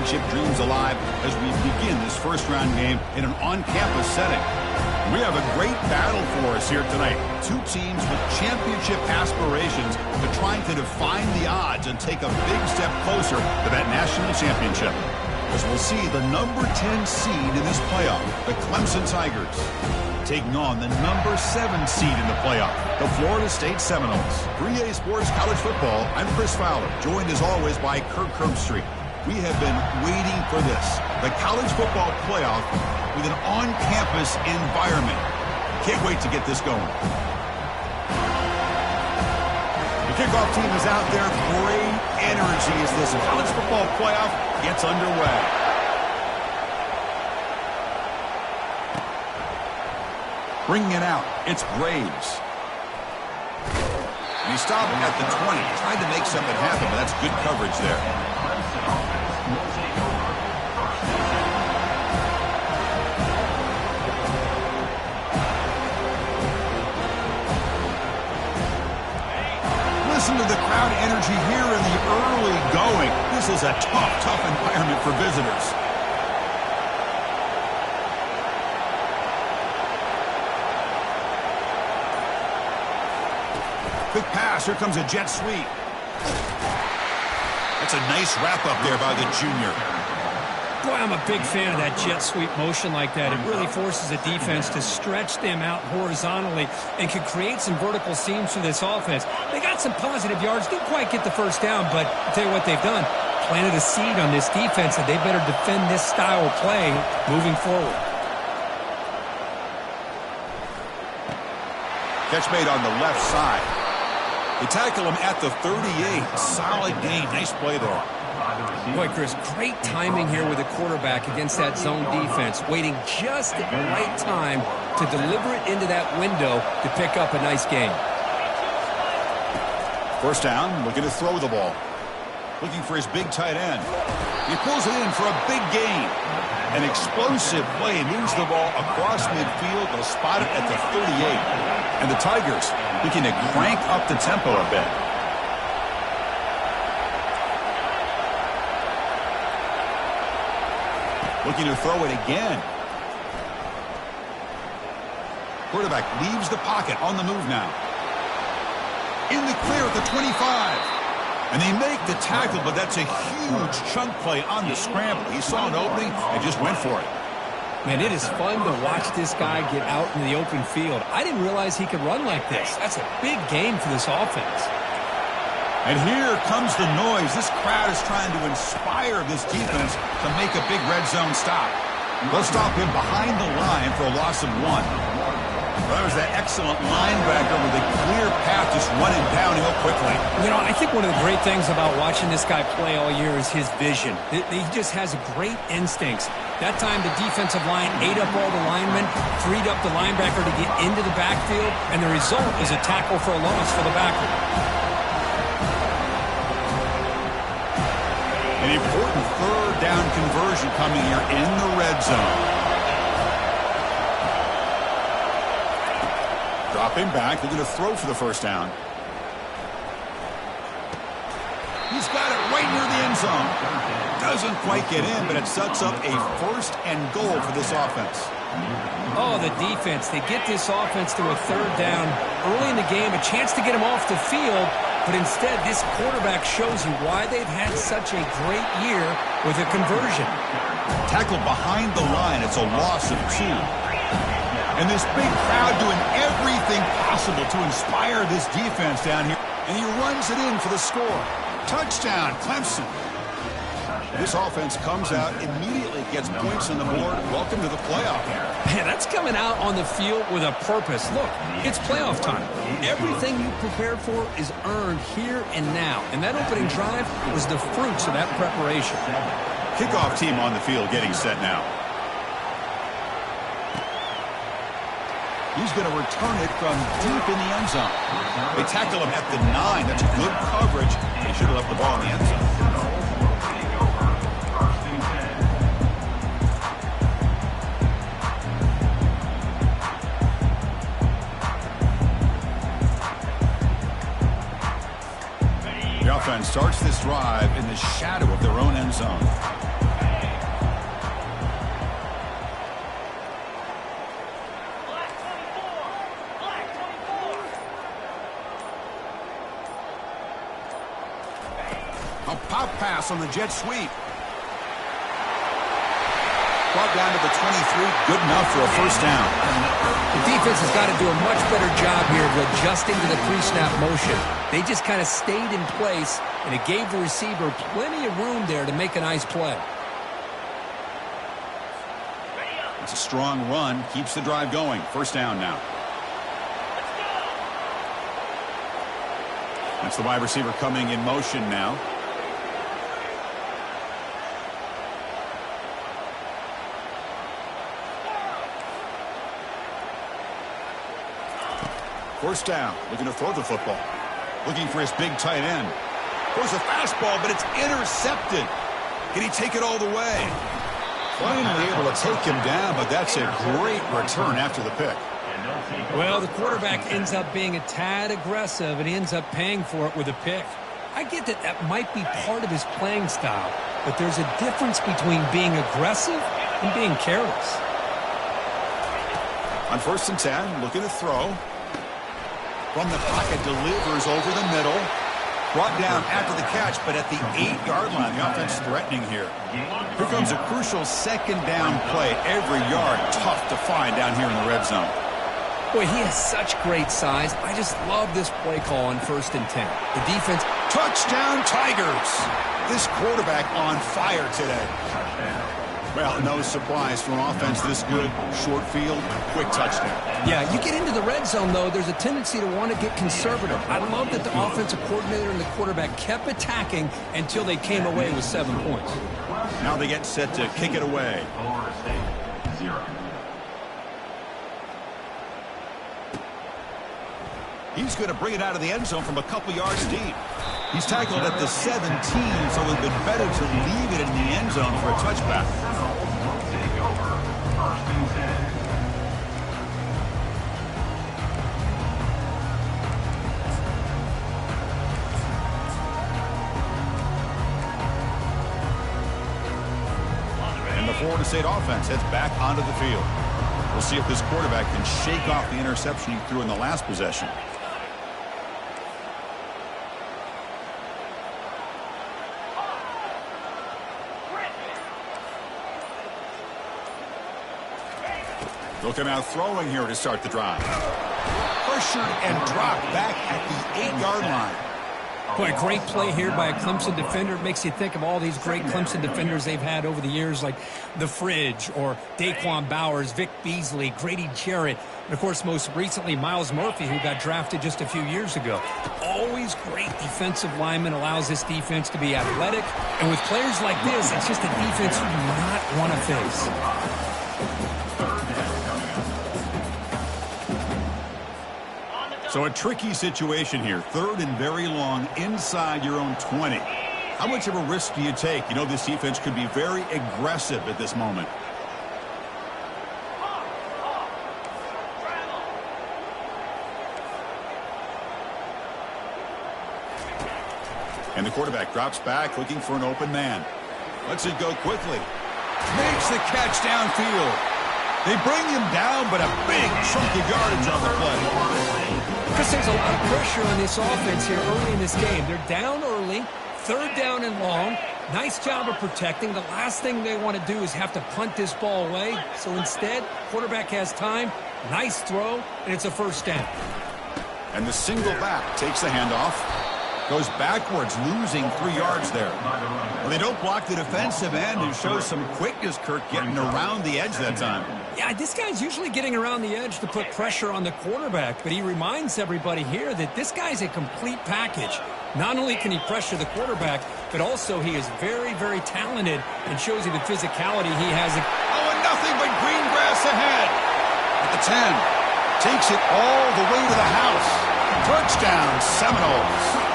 championship dreams alive as we begin this first-round game in an on-campus setting. We have a great battle for us here tonight. Two teams with championship aspirations to trying to define the odds and take a big step closer to that national championship. As we'll see the number 10 seed in this playoff, the Clemson Tigers, taking on the number 7 seed in the playoff, the Florida State Seminoles. 3A Sports College Football, I'm Chris Fowler, joined as always by Kirk Herbstreit. We have been waiting for this, the college football playoff with an on-campus environment. Can't wait to get this going. The kickoff team is out there. Great energy as this college football playoff gets underway. Bringing it out, it's Graves. And he stopped at the 20. Tried to make something happen, but that's good coverage there. Listen to the crowd energy here in the early going. This is a tough environment for visitors. Quick pass. Here comes a jet sweep. That's a nice wrap-up there by the junior. Boy, I'm a big fan of that jet sweep motion like that. It really forces the defense to stretch them out horizontally and can create some vertical seams for this offense. They got some positive yards. Didn't quite get the first down, but I'll tell you what they've done. Planted a seed on this defense, and they better defend this style of play moving forward. Catch made on the left side. They tackle him at the 38. Solid gain. Nice play there. Boy, Chris, great timing here with the quarterback against that zone defense, waiting just at the right time to deliver it into that window to pick up a nice gain. First down, looking to throw the ball. Looking for his big tight end. He pulls it in for a big gain. An explosive play, moves the ball across midfield. They'll spot it at the 38. And the Tigers looking to crank up the tempo a bit. Looking to throw it again. Quarterback leaves the pocket on the move now. In the clear at the 25. And they make the tackle, but that's a huge chunk play on the scramble. He saw an opening and just went for it. Man, it is fun to watch this guy get out in the open field. I didn't realize he could run like this. That's a big game for this offense. And here comes the noise. This crowd is trying to inspire this defense to make a big red zone stop. They'll stop him behind the line for a loss of 1. Well, that was that excellent linebacker with a clear path just running downhill quickly. You know, I think one of the great things about watching this guy play all year is his vision. He just has great instincts. That time the defensive line ate up all the linemen, freed up the linebacker to get into the backfield, and the result is a tackle for a loss for the backer. An important third down conversion coming here in the red zone. Dropping back, they're going to throw for the first down. He's got it right near the end zone. Doesn't quite get in, but it sets up a first and goal for this offense. Oh, the defense. They get this offense to a third down early in the game, a chance to get him off the field, but instead this quarterback shows you why they've had such a great year with a conversion. Tackled behind the line. It's a loss of 2. And this big crowd doing everything possible to inspire this defense down here. And he runs it in for the score. Touchdown, Clemson. This offense comes out, immediately gets points on the board. Welcome to the playoff. Man, that's coming out on the field with a purpose. Look, it's playoff time. Everything you prepared for is earned here and now. And that opening drive was the fruits of that preparation. Kickoff team on the field getting set now. He's going to return it from deep in the end zone. They tackle him at the 9. That's good coverage. They should have left the ball in the end zone. The offense starts this drive in the shadow of their own end zone. drop pass on the jet sweep. Brought down to the 23. Good enough for a first down. The defense has got to do a much better job here of adjusting to the pre-snap motion. They just kind of stayed in place, and it gave the receiver plenty of room there to make a nice play. It's a strong run. Keeps the drive going. First down now. That's the wide receiver coming in motion now. First down, looking to throw the football. Looking for his big tight end. Throws a fastball, but it's intercepted. Can he take it all the way? Finally able to take him down, but that's a great return after the pick. Well, the quarterback ends up being a tad aggressive, and he ends up paying for it with a pick. I get that that might be part of his playing style, but there's a difference between being aggressive and being careless. On 1st and 10, looking to throw. From the pocket, delivers over the middle. Brought down after the catch, but at the 8-yard line. The offense threatening here. Here comes a crucial second down play. Every yard tough to find down here in the red zone. Boy, he has such great size. I just love this play call on 1st and 10. The defense. Touchdown, Tigers. This quarterback on fire today. Well, no surprise from offense this good. Short field, quick touchdown. Yeah, you get into the red zone, though, there's a tendency to want to get conservative. I love that the offensive coordinator and the quarterback kept attacking until they came away with 7 points. Now they get set to kick it away. He's going to bring it out of the end zone from a couple yards deep. He's tackled at the 17, so it would have been better to leave it in the end zone for a touchback. And the Florida State offense heads back onto the field. We'll see if this quarterback can shake off the interception he threw in the last possession. They'll come out throwing here to start the drive. Pressured and dropped back at the 8-yard line. Boy, a great play here by a Clemson defender. It makes you think of all these great Clemson defenders they've had over the years, like The Fridge or Daquan Bowers, Vic Beasley, Grady Jarrett, and, of course, most recently, Miles Murphy, who got drafted just a few years ago. Always great defensive lineman, allows this defense to be athletic. And with players like this, it's just a defense you do not want to face. So a tricky situation here. 3rd and very long inside your own 20. How much of a risk do you take? You know this defense could be very aggressive at this moment. And the quarterback drops back looking for an open man. Lets it go quickly. Makes the catch downfield. They bring him down, but a big chunk of yardage on the play. Chris, there's a lot of pressure on this offense here early in this game. They're down early, 3rd down and long. Nice job of protecting. The last thing they want to do is have to punt this ball away. So instead, quarterback has time, nice throw, and it's a first down. And the single back takes the handoff. Goes backwards, losing 3 yards there. Well, they don't block the defensive end and shows some quickness, Kirk, getting around the edge that time. Yeah, this guy's usually getting around the edge to put pressure on the quarterback, but he reminds everybody here that this guy's a complete package. Not only can he pressure the quarterback, but also he is very, very talented and shows you the physicality he has. Oh, and nothing but green grass ahead. At the 10. Takes it all the way to the house. Touchdown, Seminoles.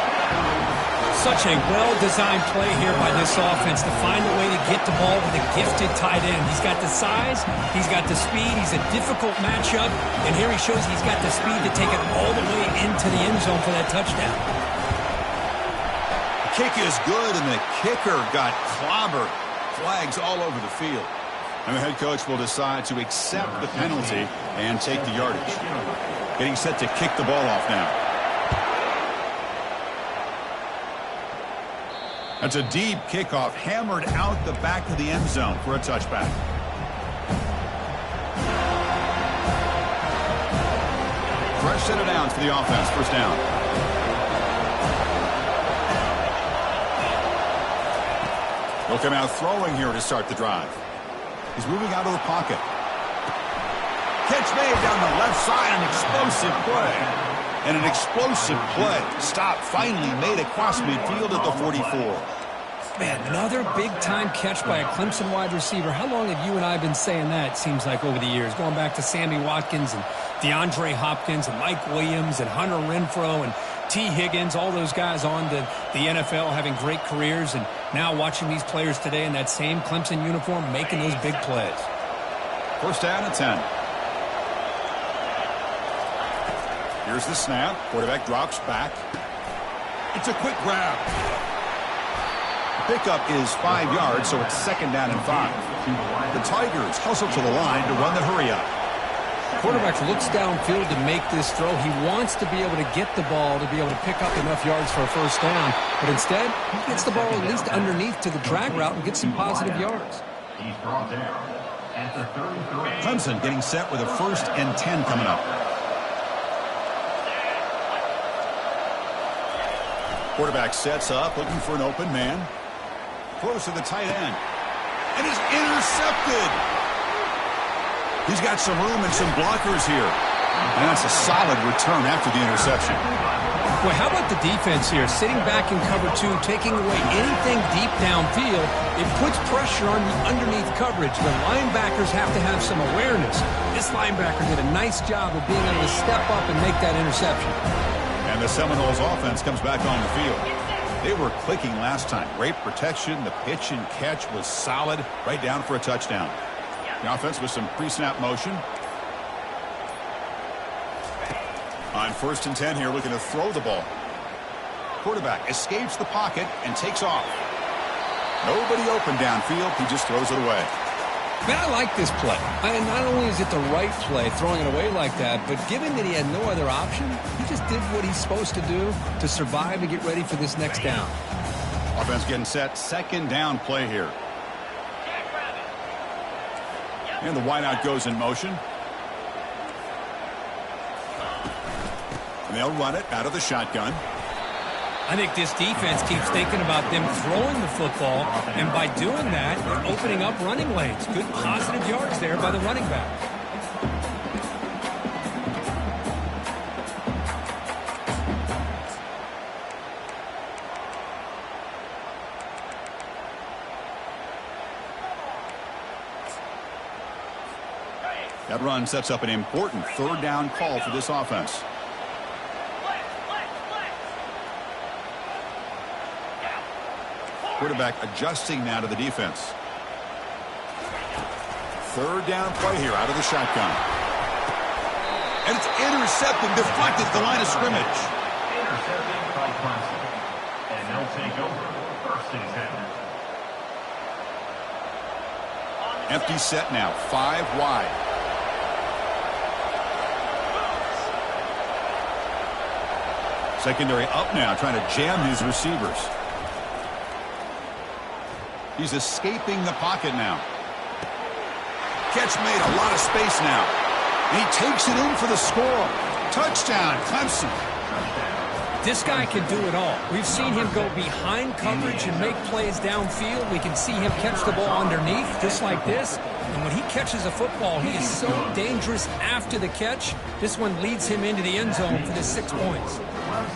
Such a well-designed play here by this offense to find a way to get the ball with a gifted tight end. He's got the size, he's got the speed, he's a difficult matchup, and here he shows he's got the speed to take it all the way into the end zone for that touchdown. The kick is good, and the kicker got clobbered. Flags all over the field. And the head coach will decide to accept the penalty and take the yardage. Getting set to kick the ball off now. That's a deep kickoff, hammered out the back of the end zone for a touchback. Fresh set of downs for the offense. First down. He'll come out throwing here to start the drive. He's moving out of the pocket. Catch made down the left side. An explosive play. And an explosive play. Stop finally made across midfield at the 44. Man, another big-time catch by a Clemson wide receiver. How long have you and I been saying that, it seems like, over the years? Going back to Sammy Watkins and DeAndre Hopkins and Mike Williams and Hunter Renfrow and T. Higgins, all those guys on the NFL having great careers, and now watching these players today in that same Clemson uniform making those big plays. First down and 10. Here's the snap. Quarterback drops back. It's a quick grab. Pickup is 5 yards, so it's second down and 5. The Tigers hustle to the line to run the hurry up. Quarterback looks downfield to make this throw. He wants to be able to get the ball to be able to pick up enough yards for a first down, but instead he gets the ball at least underneath to the drag route and gets some positive yards. He's brought down at the 33. Clemson getting set with a 1st and 10 coming up. Quarterback sets up, looking for an open man. Throws to the tight end. And is intercepted. He's got some room and some blockers here. And that's a solid return after the interception. Well, how about the defense here? Sitting back in cover 2, taking away anything deep downfield. It puts pressure on the underneath coverage. The linebackers have to have some awareness. This linebacker did a nice job of being able to step up and make that interception. And the Seminoles offense comes back on the field. They were clicking last time. Great protection. The pitch and catch was solid. Right down for a touchdown. The offense with some pre-snap motion. On 1st and 10 here, looking to throw the ball. Quarterback escapes the pocket and takes off. Nobody open downfield. He just throws it away. Man, I like this play. Not only is it the right play, throwing it away like that, but given that he had no other option, he just did what he's supposed to do to survive and get ready for this next down. Offense getting set. Second down play here. And the wideout goes in motion. And they'll run it out of the shotgun. I think this defense keeps thinking about them throwing the football, and by doing that, they're opening up running lanes. Good positive yards there by the running back. That run sets up an important 3rd down call for this offense. Quarterback adjusting now to the defense. 3rd down play here out of the shotgun. And it's intercepted, deflected at the line of scrimmage. Intercepted by Clemson. And they'll take over 1st and 10. Empty set now, 5 wide. Secondary up now, trying to jam his receivers. He's escaping the pocket now. Catch made, a lot of space now. And he takes it in for the score. Touchdown, Clemson. This guy can do it all. We've seen him go behind coverage and make plays downfield. We can see him catch the ball underneath, just like this. And when he catches a football, he is so dangerous after the catch. This one leads him into the end zone for the 6 points.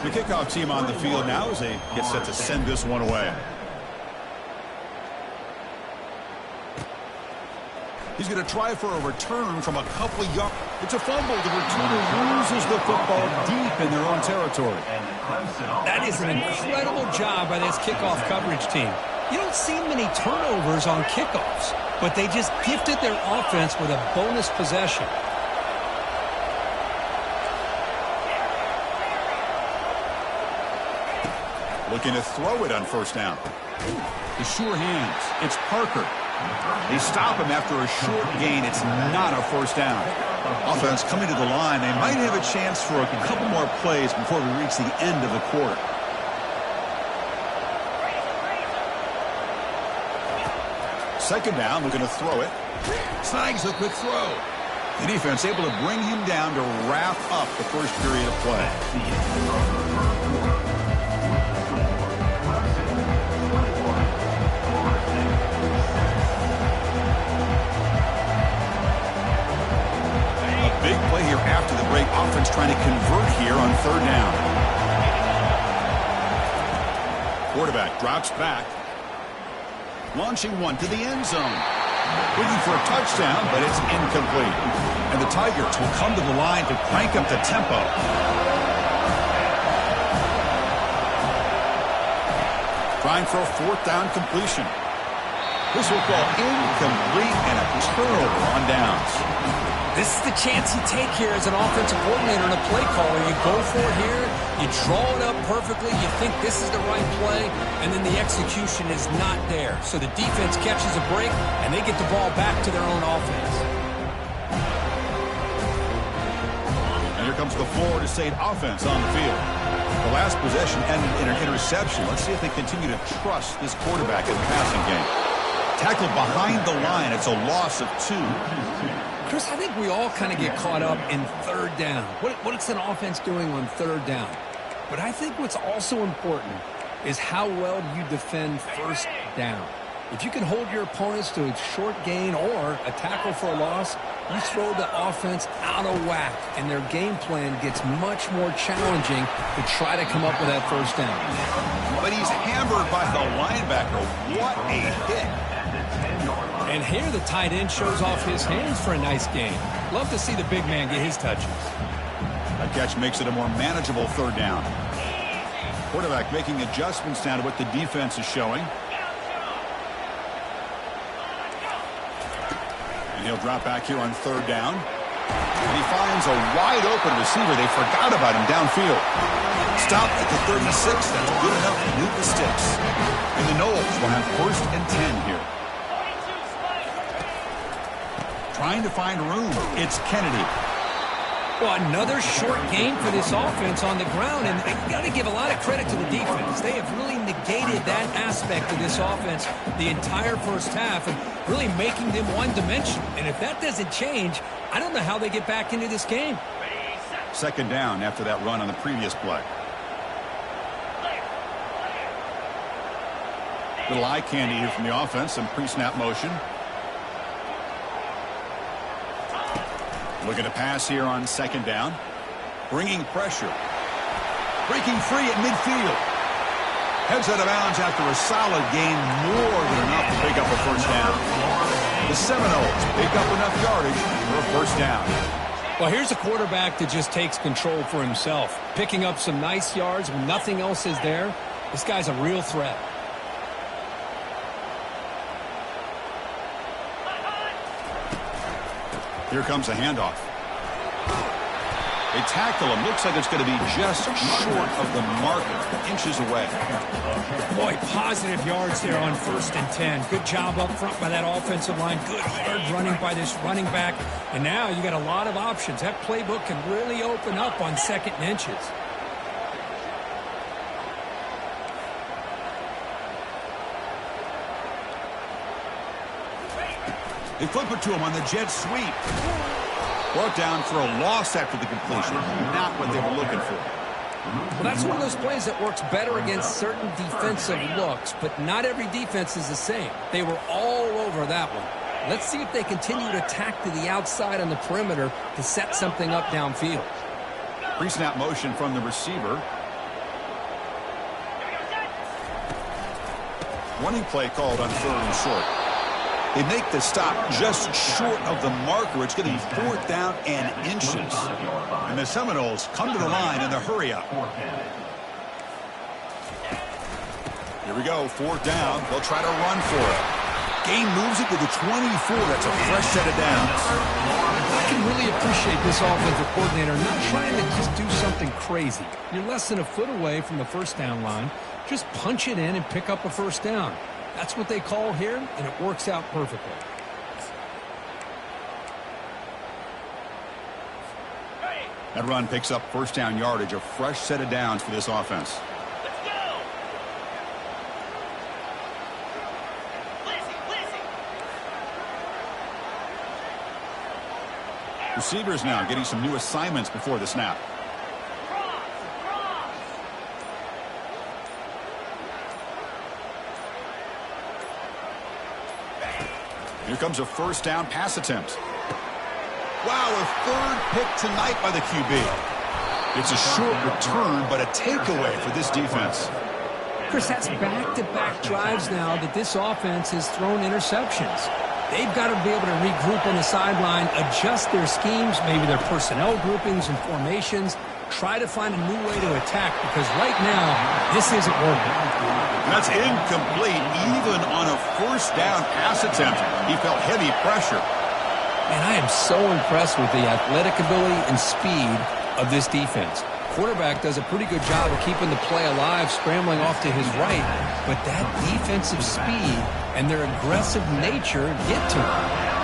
The kickoff team on the field now as they get set to send this one away. He's going to try for a return from a couple of yards. It's a fumble. The returner loses the football deep in their own territory. That is an incredible job by this kickoff coverage team. You don't see many turnovers on kickoffs, but they just gifted their offense with a bonus possession. Looking to throw it on 1st down. The sure hands. It's Parker. They stop him after a short gain. It's not a 1st down. Offense coming to the line. They might have a chance for a couple more plays before we reach the end of the quarter. Second down, looking to throw it. Snags a quick throw. The defense able to bring him down to wrap up the first period of play. A big play here after the break. Offense trying to convert here on third down. Quarterback drops back. Launching one to the end zone. Looking for a touchdown, but it's incomplete. And the Tigers will come to the line to crank up the tempo. Trying for a fourth down completion. This will fall incomplete and a turnover on downs. This is the chance you take here as an offensive coordinator and a play caller. You go for it here, you draw it up perfectly, you think this is the right play, and then the execution is not there. So the defense catches a break, and they get the ball back to their own offense. And here comes the Florida State offense on the field. The last possession ended in an interception. Let's see if they continue to trust this quarterback in the passing game. Tackled behind the line. It's a loss of 2. Chris, I think we all kind of get caught up in third down. What's an offense doing on third down? But I think what's also important is how well you defend first down. If you can hold your opponents to a short gain or a tackle for a loss, you throw the offense out of whack, and their game plan gets much more challenging to try to come up with that first down. But he's hammered by the linebacker. What a hit. And here the tight end shows off his hands for a nice gain. Love to see the big man get his touches. That catch makes it a more manageable third down. Quarterback making adjustments now to what the defense is showing. And he'll drop back here on third down. And he finds a wide open receiver. They forgot about him downfield. Stopped at the 36. That's good enough to move the sticks. And the Knowles will have first and 10 here. Trying to find room. It's Kennedy. Well, another short game for this offense on the ground, and you got to give a lot of credit to the defense. They have really negated that aspect of this offense the entire first half and really making them one-dimensional. And if that doesn't change, I don't know how they get back into this game. Second down after that run on the previous play. Little eye candy here from the offense. Some pre-snap motion. Looking to pass here on second down. Bringing pressure. Breaking free at midfield. Heads out of bounds after a solid gain. More than enough to pick up a first down. The Seminoles pick up enough yardage for a first down. Well, here's a quarterback that just takes control for himself. Picking up some nice yards when nothing else is there. This guy's a real threat. Here comes a handoff. They tackle him. Looks like it's going to be just short of the marker, inches away. Boy, positive yards there on first and 10. Good job up front by that offensive line. Good hard running by this running back. And now you got a lot of options. That playbook can really open up on second and inches. They flip it to him on the jet sweep. Brought down for a loss after the completion. Not what they were looking for. Well, that's one of those plays that works better against certain defensive looks, but not every defense is the same. They were all over that one. Let's see if they continue to tack to the outside on the perimeter to set something up downfield. Pre-snap motion from the receiver. Running play called on third and short. They make the stop just short of the marker. It's going to be fourth down and inches. And the Seminoles come to the line in the hurry-up. Here we go, fourth down. They'll try to run for it. Game moves it to the 24. That's a fresh set of downs. I can really appreciate this offensive coordinator not trying to just do something crazy. You're less than a foot away from the first down line. Just punch it in and pick up a first down. That's what they call here, and it works out perfectly. That run picks up first down yardage, a fresh set of downs for this offense. Receivers now getting some new assignments before the snap. Here comes a first down pass attempt. Wow, a third pick tonight by the QB. It's a short return, but a takeaway for this defense. Chris, that's back-to-back drives now that this offense has thrown interceptions. They've got to be able to regroup on the sideline, adjust their schemes, maybe their personnel groupings and formations, try to find a new way to attack, because right now, this isn't working. That's incomplete, even on a first down pass attempt. He felt heavy pressure. And I am so impressed with the athletic ability and speed of this defense. Quarterback does a pretty good job of keeping the play alive, scrambling off to his right, but that defensive speed and their aggressive nature get to him.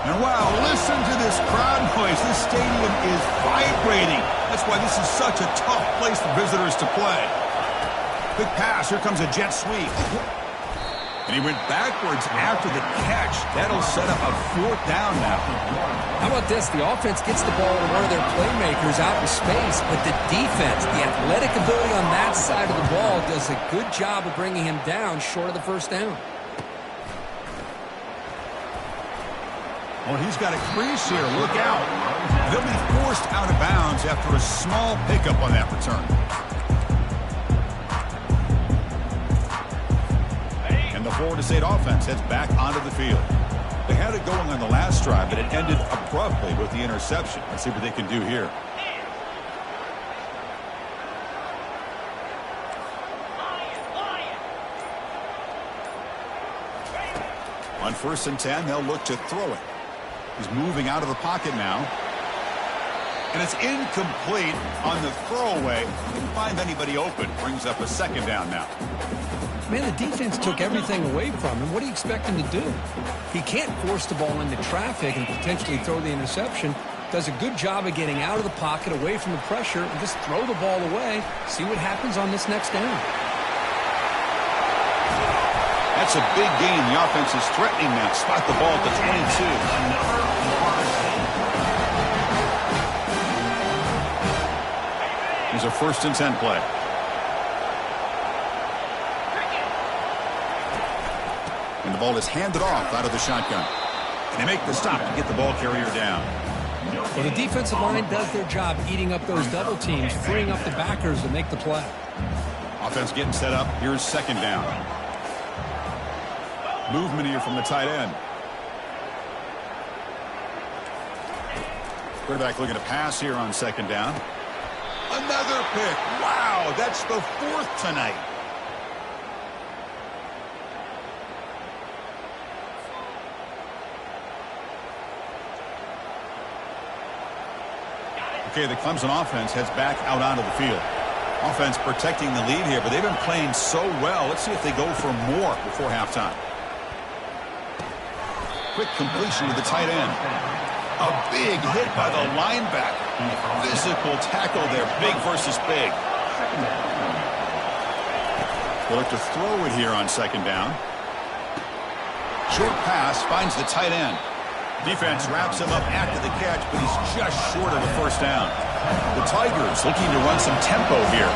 And wow, listen to this crowd noise. This stadium is vibrating. That's why this is such a tough place for visitors to play. Quick pass. Here comes a jet sweep. And he went backwards after the catch. That'll set up a fourth down now. How about this? The offense gets the ball to one of their playmakers out in space, but the defense, the athletic ability on that side of the ball does a good job of bringing him down short of the first down. Well, he's got a crease here. Look out. They'll be forced out of bounds after a small pickup on that return. And the Florida State offense heads back onto the field. They had it going on the last drive, but it ended abruptly with the interception. Let's see what they can do here. On 1st and 10, they'll look to throw it. He's moving out of the pocket now. And it's incomplete on the throwaway. Didn't find anybody open. Brings up a second down now. Man, the defense took everything away from him. What do you expect him to do? He can't force the ball into traffic and potentially throw the interception. Does a good job of getting out of the pocket, away from the pressure, and just throw the ball away. See what happens on this next down. That's a big gain. The offense is threatening that. Spot the ball at the 22. Here's a 1st and 10 play. And the ball is handed off out of the shotgun. And they make the stop to get the ball carrier down. Well, the defensive line does their job eating up those double teams, freeing up the backers to make the play. Offense getting set up. Here's 2nd down. Movement here from the tight end. Quarterback looking to pass here on 2nd down. Another pick. Wow, that's the 4th tonight. Okay, the Clemson offense heads back out onto the field. Offense protecting the lead here, but they've been playing so well. Let's see if they go for more before halftime. Quick completion to the tight end. A big hit by the linebacker. Physical tackle there, big versus big. They'll look to throw it here on 2nd down. Short pass finds the tight end. Defense wraps him up after the catch, but he's just short of the 1st down. The Tigers looking to run some tempo here.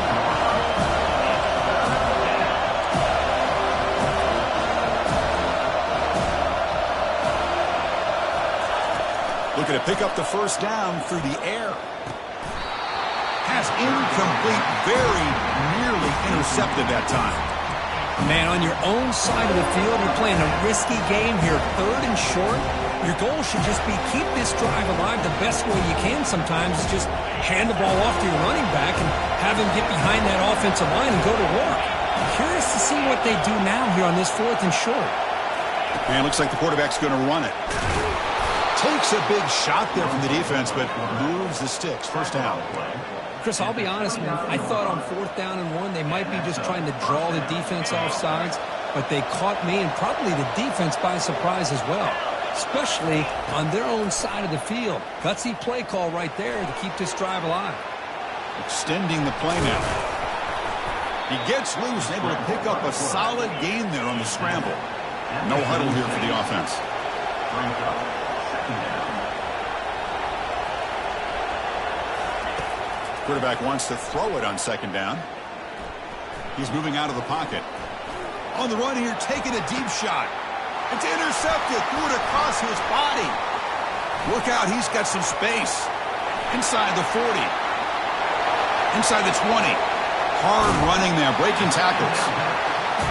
Looking to pick up the 1st down through the air. Pass incomplete, very nearly intercepted that time. Man, on your own side of the field, you're playing a risky game here, 3rd and short. Your goal should just be keep this drive alive the best way you can sometimes. Is just hand the ball off to your running back and have him get behind that offensive line and go to work. I'm curious to see what they do now here on this 4th and short. Man, looks like the quarterback's going to run it. Takes a big shot there from the defense, but moves the sticks. 1st down. Chris, I'll be honest, man. I thought on 4th down and 1, they might be just trying to draw the defense off sides, but they caught me and probably the defense by surprise as well, especially on their own side of the field. Gutsy play call right there to keep this drive alive. Extending the play now. He gets loose and able to pick up a solid gain there on the scramble. No huddle here for the offense. Quarterback wants to throw it on second down. He's moving out of the pocket. On the run here, taking a deep shot. It's intercepted. Threw it across his body. Look out, he's got some space. Inside the 40. Inside the 20. Hard running there, breaking tackles.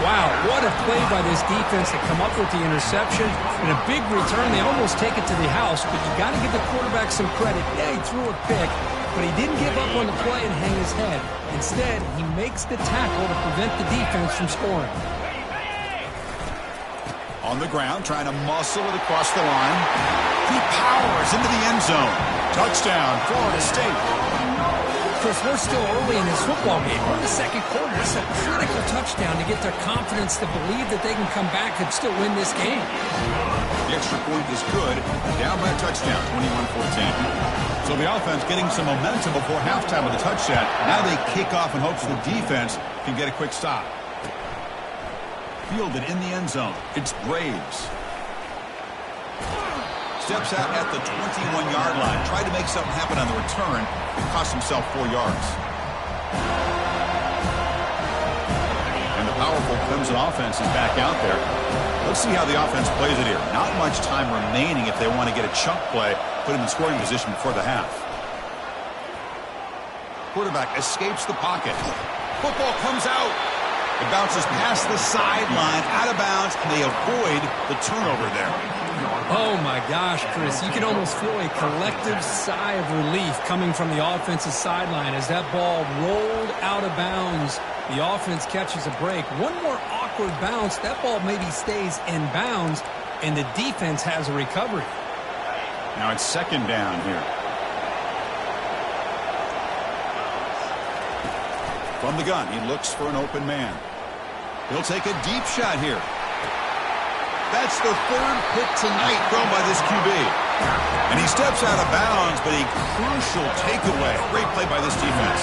Wow, what a play by this defense to come up with the interception. And a big return. They almost take it to the house, but you got to give the quarterback some credit. Yeah, he threw a pick, but he didn't give up on the play and hang his head. Instead, he makes the tackle to prevent the defense from scoring. On the ground, trying to muscle it across the line. He powers into the end zone. Touchdown, Florida State. Chris, we're still early in this football game. We're in the second quarter. It's a critical touchdown to get their confidence to believe that they can come back and still win this game. The extra point is good. Down by a touchdown, 21-14. So the offense getting some momentum before halftime with a touchdown. Now they kick off in hopes the defense can get a quick stop. Fielded in the end zone. It's Braves. Steps out at the 21-yard line. Tried to make something happen on the return. And cost himself 4 yards. And the powerful Clemson offense is back out there. Let's see how the offense plays it here. Not much time remaining if they want to get a chunk play, put him in scoring position before the half. Quarterback escapes the pocket. Football comes out. It bounces past the sideline, out of bounds, and they avoid the turnover there. Oh, my gosh, Chris. You can almost feel a collective sigh of relief coming from the offensive sideline as that ball rolled out of bounds. The offense catches a break. One more awkward bounce. That ball maybe stays in bounds, and the defense has a recovery. Now it's second down here. From the gun, he looks for an open man. He'll take a deep shot here. That's the third pick tonight thrown by this QB. And he steps out of bounds, but a crucial takeaway. Great play by this defense.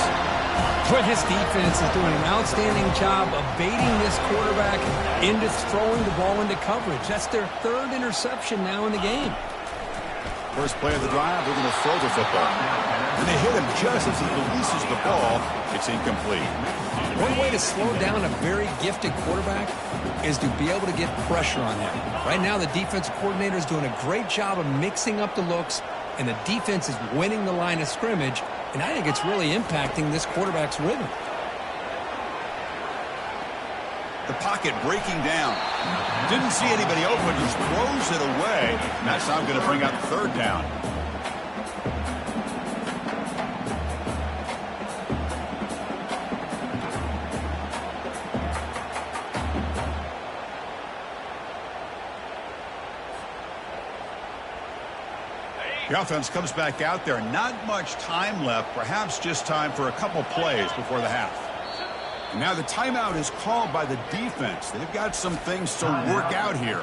But his defense is doing an outstanding job of baiting this quarterback into throwing the ball into coverage. That's their third interception now in the game. First play of the drive, they're going to throw the football. And they hit him just as he releases the ball. It's incomplete. One way to slow down a very gifted quarterback is to be able to get pressure on him. Right now, the defensive coordinator is doing a great job of mixing up the looks, and the defense is winning the line of scrimmage, and I think it's really impacting this quarterback's rhythm. The pocket breaking down. Didn't see anybody open, just throws it away. And that's now going to bring out third down. The offense comes back out there. Not much time left. Perhaps just time for a couple plays before the half. And now the timeout is called by the defense. They've got some things to work out here.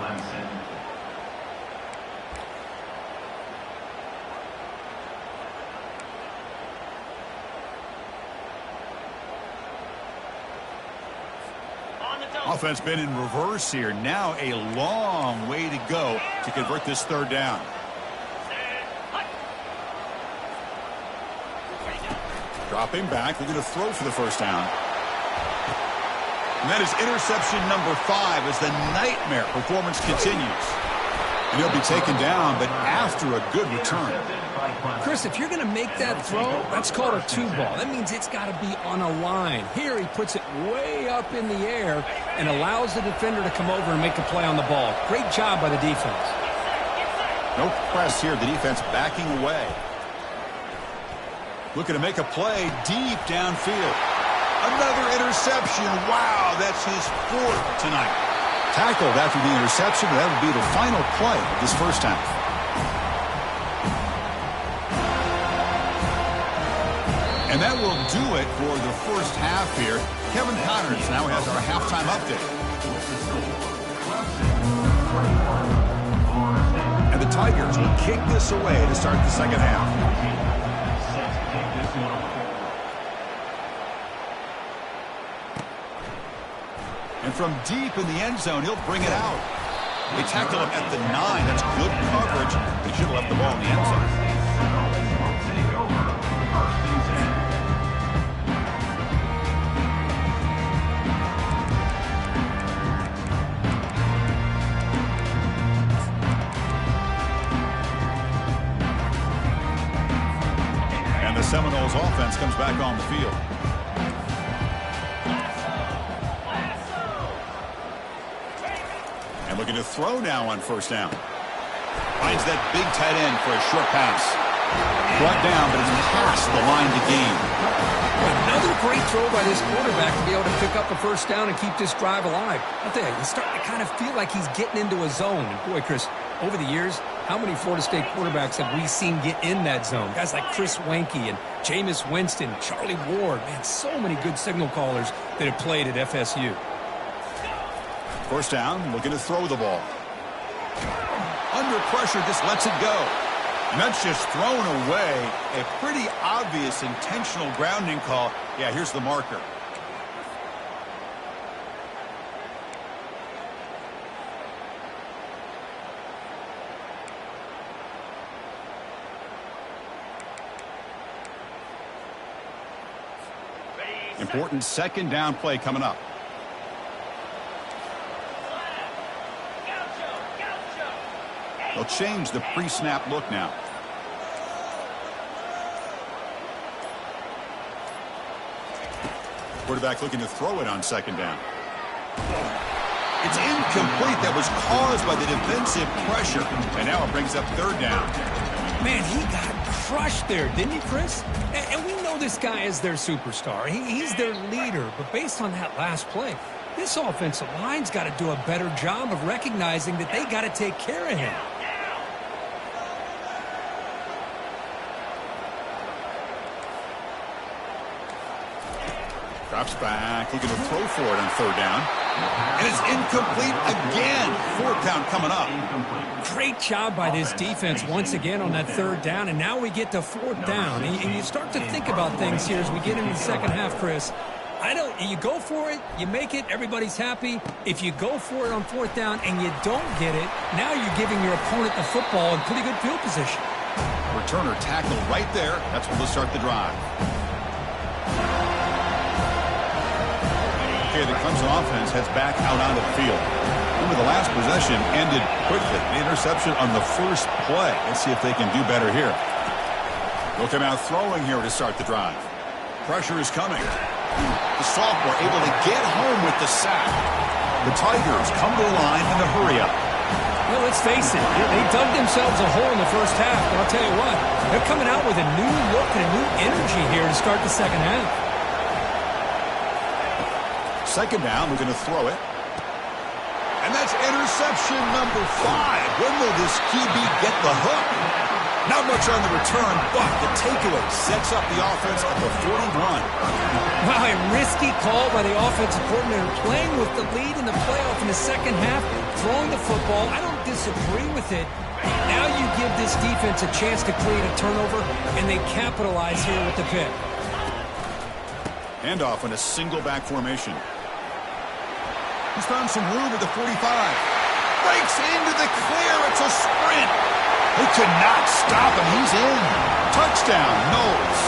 Offense been in reverse here. Now a long way to go to convert this third down. Dropping back. They're going to throw for the first down. And that is interception number 5 as the nightmare performance continues. And he'll be taken down, but after a good return. Chris, if you're going to make that throw, that's called a 2-ball. That means it's got to be on a line. Here he puts it way up in the air and allows the defender to come over and make a play on the ball. Great job by the defense. No press here. The defense backing away. Looking to make a play deep downfield. Another interception. Wow, that's his 4th tonight. Tackled after the interception. That would be the final play of this first half. And that will do it for the first half here. Kevin Connors now has our halftime update. And the Tigers will kick this away to start the second half. And from deep in the end zone, he'll bring it out. They tackle him at the 9. That's good coverage. They should have left the ball in the end zone. Take over. First and 10. And the Seminoles offense comes back on the field. And looking to throw now on first down. Finds that big tight end for a short pass. Brought down, but it's past the line to gain. Another great throw by this quarterback to be able to pick up a first down and keep this drive alive. I tell you, he's starting to kind of feel like he's getting into a zone. And boy, Chris, over the years, how many Florida State quarterbacks have we seen get in that zone? Guys like Chris Wenke and Jameis Winston, Charlie Ward. Man, so many good signal callers that have played at FSU. First down, looking to throw the ball. Under pressure, just lets it go. And that's just thrown away. A pretty obvious intentional grounding call. Yeah, here's the marker. Important second down play coming up. They'll change the pre-snap look now. Quarterback looking to throw it on second down. It's incomplete. That was caused by the defensive pressure. And now it brings up third down. Man, he got crushed there, didn't he, Chris? And we know this guy is their superstar. He's their leader. But based on that last play, this offensive line's got to do a better job of recognizing that they got to take care of him. Drops back, looking to throw for it on third down. And it's incomplete again. Fourth down coming up. Great job by this defense once again on that third down. And now we get to fourth down. And you start to think about things here as we get into the second half, Chris. You go for it, you make it, everybody's happy. If you go for it on fourth down and you don't get it, now you're giving your opponent the football in pretty good field position. Returner tackle right there. That's where they'll start the drive. Okay, the Clemson offense heads back out onto the field. Remember, the last possession ended quickly. The interception on the first play. Let's see if they can do better here. They'll come out throwing here to start the drive. Pressure is coming. The sophomore able to get home with the sack. The Tigers come to the line in the hurry up. Well, let's face it, they dug themselves a hole in the first half. But I'll tell you what, they're coming out with a new look and a new energy here to start the second half. Second down, we're going to throw it. And that's interception number 5. When will this QB get the hook? Not much on the return, but the takeaway sets up the offense at the 41. Wow, a risky call by the offensive coordinator, playing with the lead in the playoff in the second half, throwing the football. I don't disagree with it. Now you give this defense a chance to create a turnover, and they capitalize here with the pick. Handoff in a single back formation. He's found some room at the 45. Breaks into the clear. It's a sprint. They could not stop him. He's in. Touchdown, Knowles.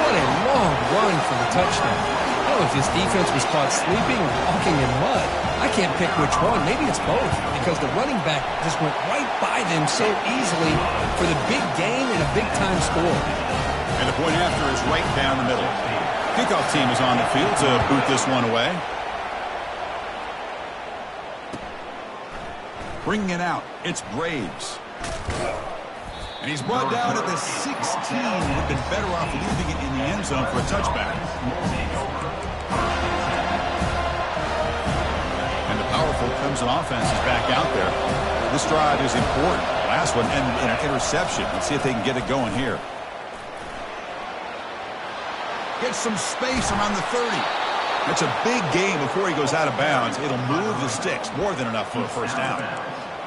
What a long run for the touchdown. I don't know if his defense was caught sleeping or walking in mud. I can't pick which one. Maybe it's both, because the running back just went right by them so easily for the big gain and a big-time score. And the point after is right down the middle. Kickoff team is on the field to boot this one away. Bringing it out, it's Braves. And he's brought down at the 16. Would have been better off leaving it in the end zone for a touchback. And the powerful Clemson offense is back out there. This drive is important. Last one ended in an interception. Let's see if they can get it going here. Gets some space around the 30. That's a big gain before he goes out of bounds. It'll move the sticks. More than enough for a first down.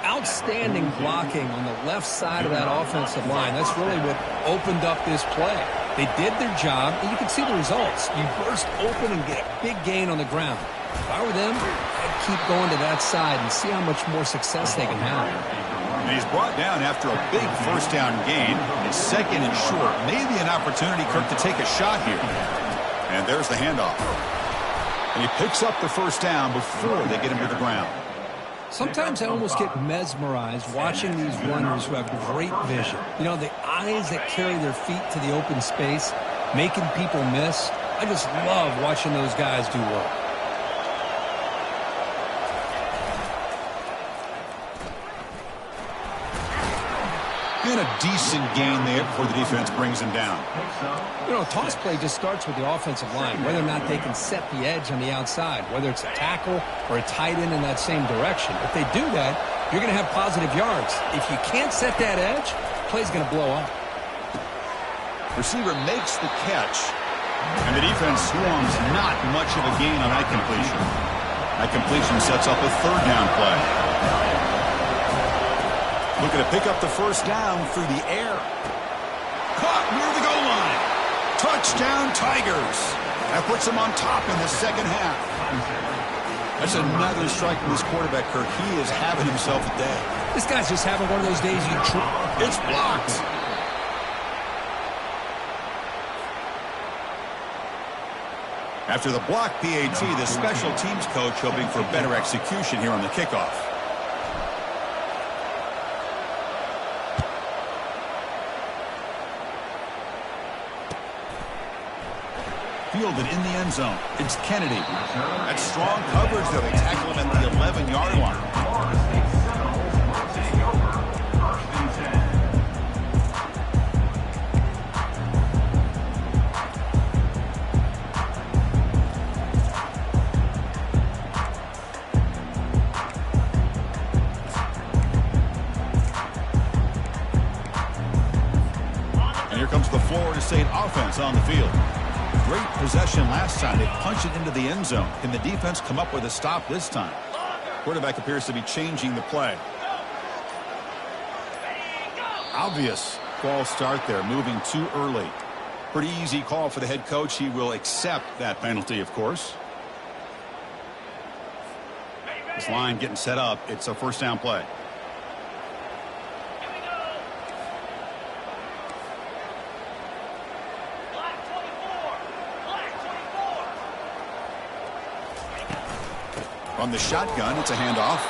Outstanding blocking on the left side of that offensive line. That's really what opened up this play. They did their job, and you can see the results. You burst open and get a big gain on the ground. If I were them, I'd keep going to that side and see how much more success they can have. And he's brought down after a big first down gain. It's second and short. Maybe an opportunity, Kirk, to take a shot here. And there's the handoff. And he picks up the first down before they get him to the ground. Sometimes I almost get mesmerized watching these runners who have great vision. You know, the eyes that carry their feet to the open space, making people miss. I just love watching those guys do work. And a decent gain there before the defense brings him down. You know, a toss play just starts with the offensive line, whether or not they can set the edge on the outside, whether it's a tackle or a tight end in that same direction. If they do that, you're going to have positive yards. If you can't set that edge, the play's going to blow up. Receiver makes the catch, and the defense swarms not much of a gain on that completion. That completion sets up a third down play. Looking to pick up the first down through the air. Caught near the goal line. Touchdown, Tigers. That puts them on top in the second half. That's another strike from this quarterback, Kirk. He is having himself a day. This guy's just having one of those days you try. It's blocked. After the block PAT, the special teams coach hoping for better execution here on the kickoff. Fielded in the end zone. It's Kennedy. That's strong coverage, though. They tackle him at the 11-yard line. And here comes the Florida State offense on the field. Great possession last time. They punch it into the end zone. Can the defense come up with a stop this time? Quarterback appears to be changing the play. Obvious false start there, moving too early. Pretty easy call for the head coach. He will accept that penalty, of course. This line getting set up. It's a first down play. On the shotgun, it's a handoff.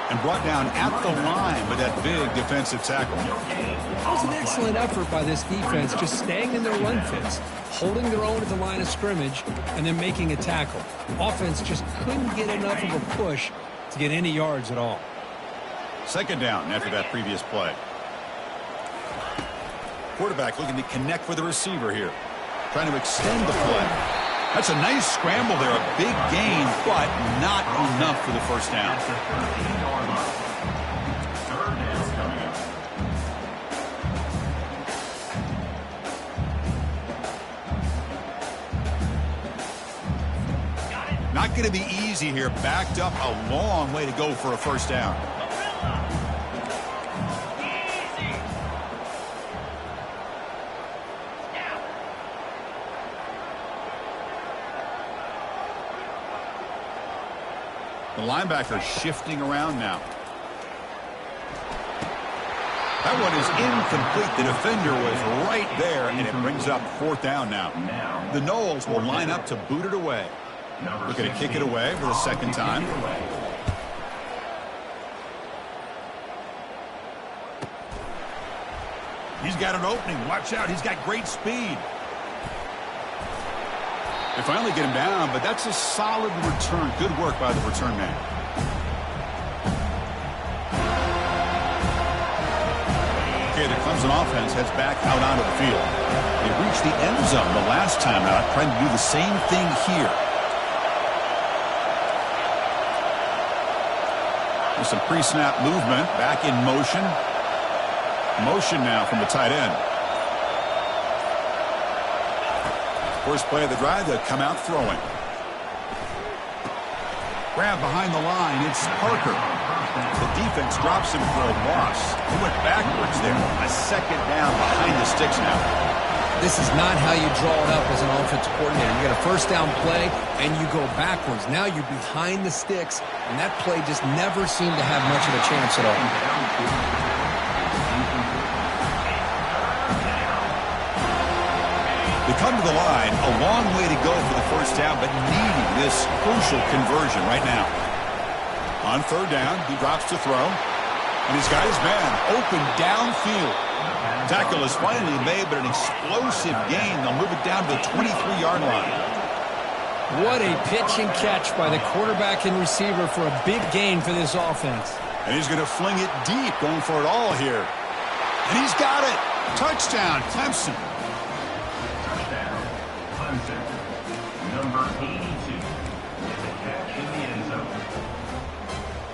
And brought down at the line with that big defensive tackle. That was an excellent effort by this defense, just staying in their run fits, holding their own at the line of scrimmage, and then making a tackle. Offense just couldn't get enough of a push to get any yards at all. Second down after that previous play. Quarterback looking to connect with the receiver here. Trying to extend the play. That's a nice scramble there, a big gain, but not enough for the first down. Not going to be easy here. Backed up a long way to go for a first down. The linebacker shifting around now. That one is incomplete. The defender was right there, and it brings up fourth down now. The Noles will line up to boot it away. Looking to kick it away for the second time. He's got an opening. Watch out. He's got great speed. They finally get him down, but that's a solid return. Good work by the return man. Okay, the Clemson offense heads back out onto the field. They reached the end zone the last time out, trying to do the same thing here. There's some pre-snap movement, back in motion. Motion now from the tight end. First play of the drive, they'll come out throwing. Grab behind the line, it's Parker. The defense drops him for a loss. He went backwards there. A second down behind the sticks now. This is not how you draw it up as an offensive coordinator. You got a first down play, and you go backwards. Now you're behind the sticks, and that play just never seemed to have much of a chance at all. They come to the line, a long way to go for the first down, but needing this crucial conversion right now. On third down, he drops to throw, and he's got his man open downfield. Tackle is finally made, but an explosive gain. They'll move it down to the 23-yard line. What a pitch and catch by the quarterback and receiver for a big gain for this offense. And he's going to fling it deep, going for it all here. And he's got it. Touchdown, Clemson. Touchdown, Clemson. Number 82 is a catch in the end zone.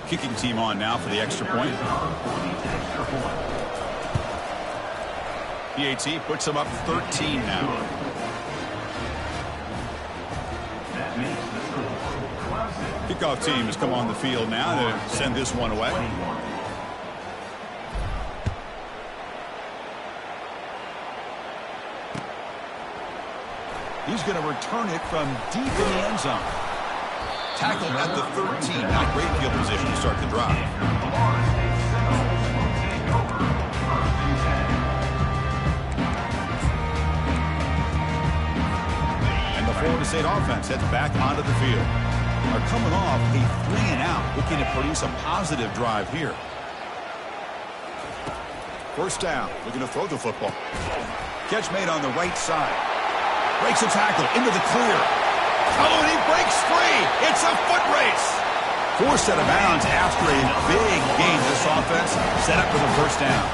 Kicking team on now for the extra point. Extra point. PAT puts them up 13 now. That makes the score. Clemson. Kickoff team has come on the field now to send this one away. 21. He's going to return it from deep in the end zone. Tackled at the 13. Not great field position to start the drive. Florida State offense heads back onto the field. Are coming off a 3-and-out, looking to produce a positive drive here. First down, looking to throw the football. Catch made on the right side. Breaks a tackle into the clear. Oh, and he breaks free. It's a foot race. Forced out of bounds after a big gain. This offense set up for the first down.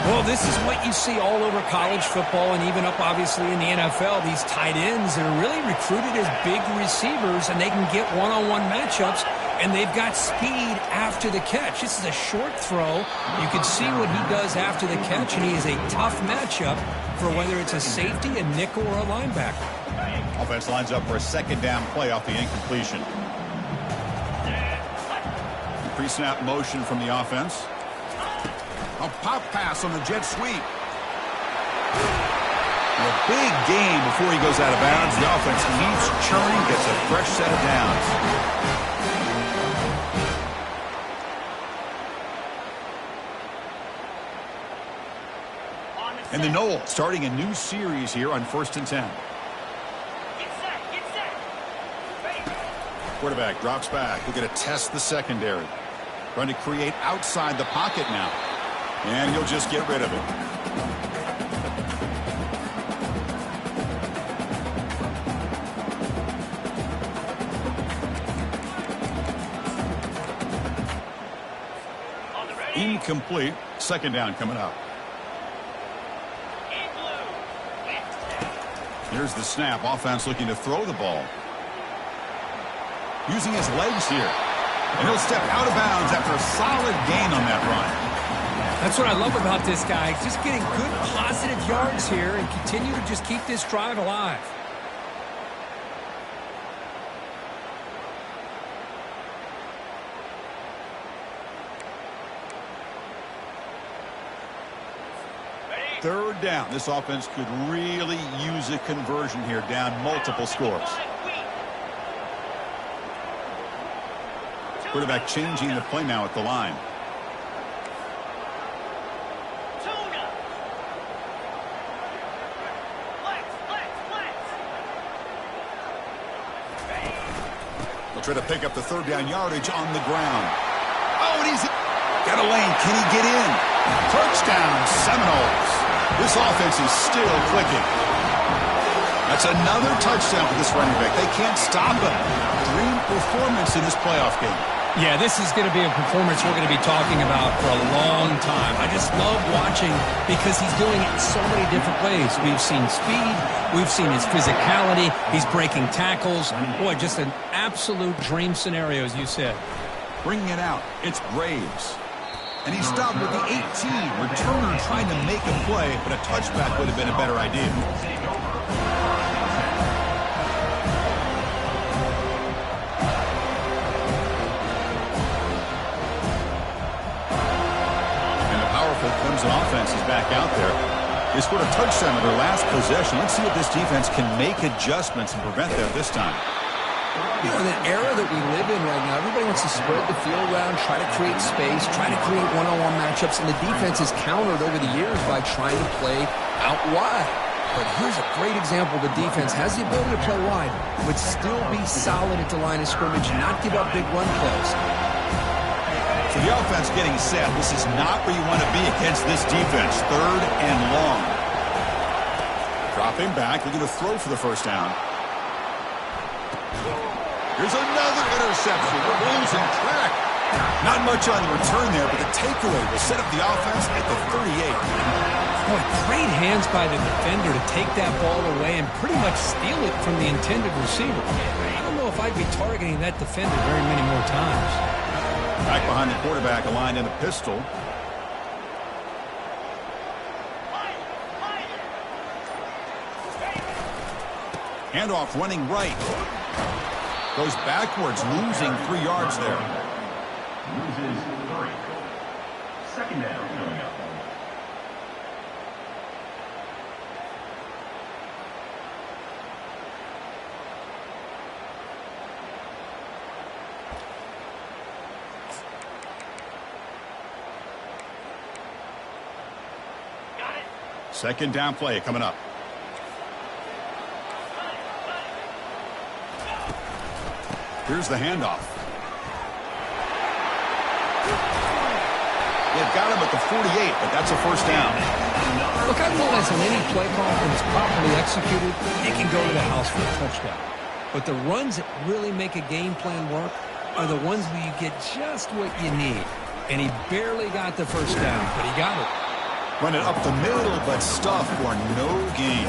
Well, this is what you see all over college football and even up, obviously, in the NFL. These tight ends that are really recruited as big receivers, and they can get one-on-one matchups, and they've got speed after the catch. This is a short throw. You can see what he does after the catch, and he is a tough matchup for whether it's a safety, a nickel, or a linebacker. Offense lines up for a second down play off the incompletion. Pre-snap motion from the offense. A pop pass on the jet sweep. A big gain before he goes out of bounds. The offense keeps churning, gets a fresh set of downs. And the Knoll starting a new series here on 1st and 10. Quarterback drops back. We're going to test the secondary. Trying to create outside the pocket now. And he'll just get rid of it. Incomplete. Second down coming up. Here's the snap. Offense looking to throw the ball. Using his legs here. And he'll step out of bounds after a solid gain on that run. That's what I love about this guy. Just getting good, positive yards here and continue to just keep this drive alive. Third down. This offense could really use a conversion here, down multiple scores. Quarterback changing the play now at the line. They'll try to pick up the third down yardage on the ground. Oh, and he's got a lane. Can he get in? Touchdown, Seminoles. This offense is still clicking. That's another touchdown for this running back. They can't stop him. Dream performance in this playoff game. Yeah, this is going to be a performance we're going to be talking about for a long time. I just love watching because he's doing it in so many different ways. We've seen speed. We've seen his physicality. He's breaking tackles. Boy, just an absolute dream scenario, as you said. Bringing it out, it's Graves. And he stopped with the 18. Returner trying to make a play, but a touchback would have been a better idea. And the powerful Clemson offense is back out there. They scored a touchdown in their last possession. Let's see if this defense can make adjustments and prevent that this time. You know, in the era that we live in right now, everybody wants to spread the field around, try to create space, try to create one-on-one matchups, and the defense has countered over the years by trying to play out wide. But here's a great example. The defense has the ability to play wide, but still be solid at the line of scrimmage and not give up big run plays. So the offense getting set. This is not where you want to be against this defense. 3rd and long. Dropping back, looking to throw for the first down. Here's another interception. We're losing track. Not much on the return there, but the takeaway will set up the offense at the 38. Boy, great hands by the defender to take that ball away and pretty much steal it from the intended receiver. I don't know if I'd be targeting that defender very many more times. Back behind the quarterback, aligned in a pistol. Handoff running right. Goes backwards, losing 3 yards there. Loses 3. Second down coming up. Second down play coming up. Here's the handoff. They've got him at the 48, but that's a first down. Look, I realize on any play call, when it's properly executed, it can go to the house for a touchdown. But the runs that really make a game plan work are the ones where you get just what you need. And he barely got the first down, but he got it. Run it up the middle, but stuff for no gain.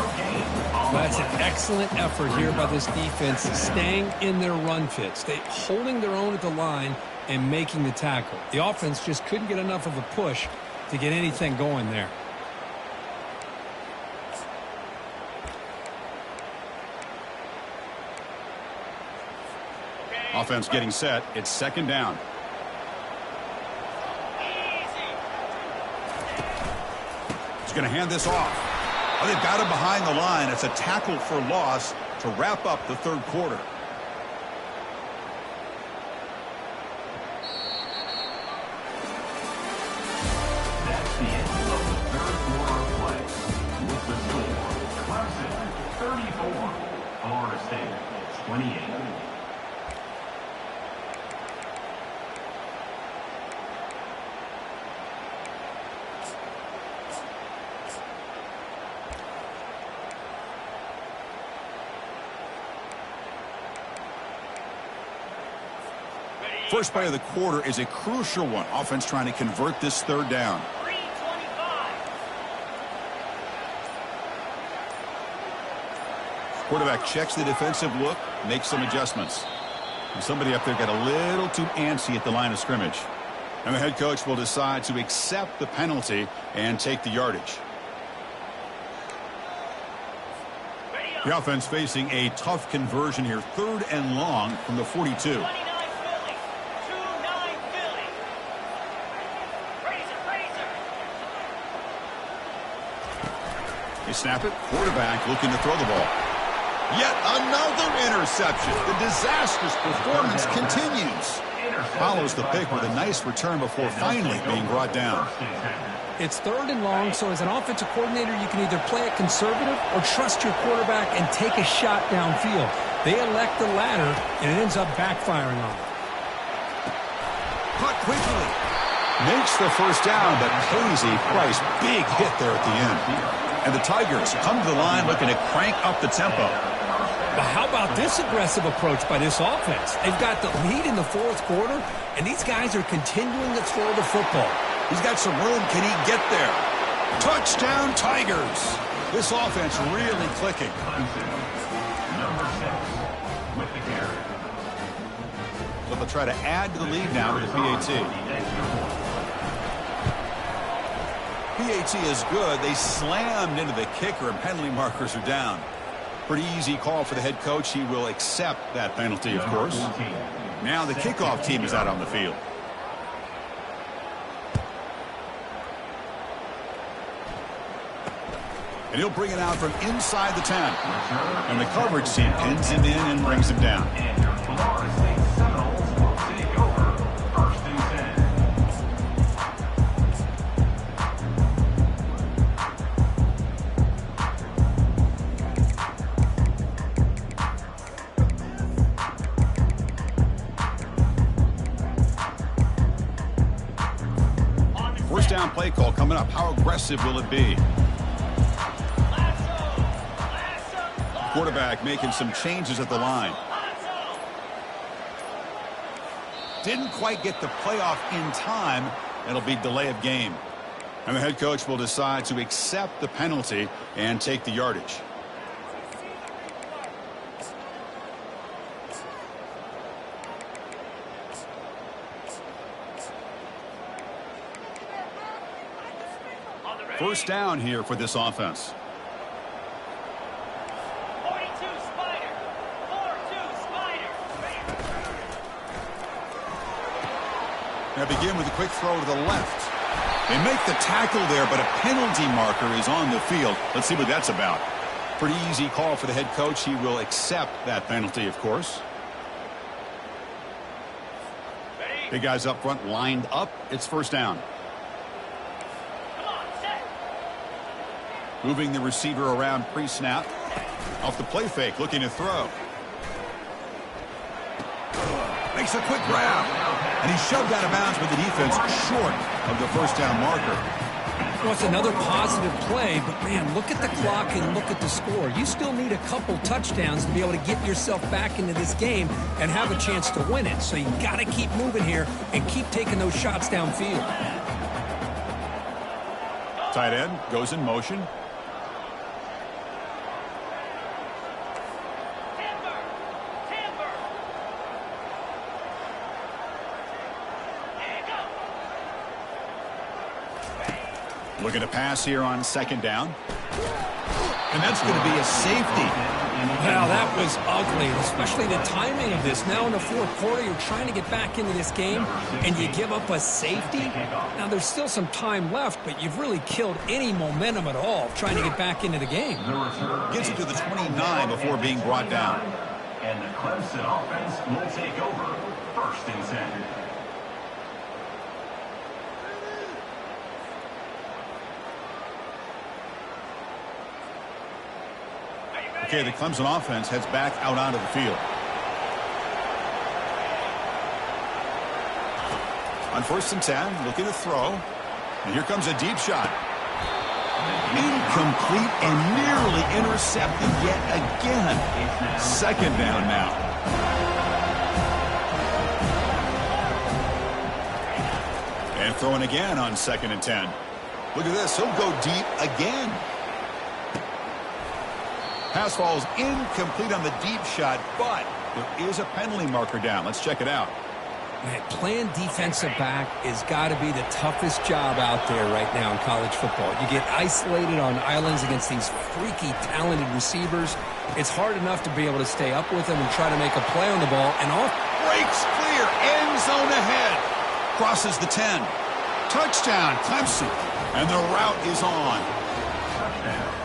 That's an excellent effort here by this defense, staying in their run fits. They holding their own at the line and making the tackle. The offense just couldn't get enough of a push to get anything going there. Offense getting set. It's second down. He's going to hand this off. Oh, they've got him behind the line. It's a tackle for loss to wrap up the 3rd quarter. That's the end of the 3rd quarter of play. With the score, Clemson 34, Florida State 28. First play of the quarter is a crucial one. Offense trying to convert this 3rd down. Quarterback checks the defensive look, makes some adjustments. And somebody up there got a little too antsy at the line of scrimmage. And the head coach will decide to accept the penalty and take the yardage. The offense facing a tough conversion here. 3rd and long from the 42. They snap it. Quarterback looking to throw the ball. Yet another interception. The disastrous performance continues. Follows the pick with a nice return before finally being brought down. It's 3rd and long, so as an offensive coordinator, you can either play it conservative or trust your quarterback and take a shot downfield. They elect the latter, and it ends up backfiring on them. Caught quickly. Makes the first down, but pays a price. Big hit there at the end. And the Tigers come to the line looking to crank up the tempo. But how about this aggressive approach by this offense? They've got the lead in the 4th quarter, and these guys are continuing to throw the football. He's got some room. Can he get there? Touchdown, Tigers. This offense really clicking. Number 6 with the carry. So they'll try to add to the lead now with the PAT. PAT is good. They slammed into the kicker, and penalty markers are down. Pretty easy call for the head coach. He will accept that penalty, of course. Now the kickoff team is out on the field. And he'll bring it out from inside the 10. And the coverage team pins him in and brings him down. And your Florida State Seminoles will take over 1st and 10. First down play call coming up. How aggressive will it be? Quarterback making some changes at the line. Didn't quite get the playoff in time. It'll be delay of game. And the head coach will decide to accept the penalty and take the yardage. First down here for this offense. Now begin with a quick throw to the left. They make the tackle there, but a penalty marker is on the field. Let's see what that's about. Pretty easy call for the head coach. He will accept that penalty, of course. Big guys up front lined up. It's first down. Moving the receiver around pre-snap. Off the play fake, looking to throw. Makes a quick grab. And he shoved out of bounds with the defense short of the first down marker. Well, it's another positive play, but man, look at the clock and look at the score. You still need a couple touchdowns to be able to get yourself back into this game and have a chance to win it. So you got to keep moving here and keep taking those shots downfield. Tight end goes in motion. Looking to pass here on second down. And that's going to be a safety. Well, that was ugly, especially the timing of this. Now in the fourth quarter, you're trying to get back into this game, and you give up a safety. Now, there's still some time left, but you've really killed any momentum at all trying to get back into the game. Gets it to the 29 before being brought down. And the Clemson offense will take over 1st and 10. Okay, the Clemson offense heads back out onto the field. On 1st and 10, looking to throw. And here comes a deep shot. Incomplete and nearly intercepted yet again. Second down now. And throwing again on 2nd and 10. Look at this. He'll go deep again. Pass falls incomplete on the deep shot, but there is a penalty marker down. Let's check it out. Man, playing defensive back has got to be the toughest job out there right now in college football. You get isolated on islands against these freaky, talented receivers. It's hard enough to be able to stay up with them and try to make a play on the ball. And off. Breaks clear. End zone ahead. Crosses the 10. Touchdown, Clemson. And the route is on.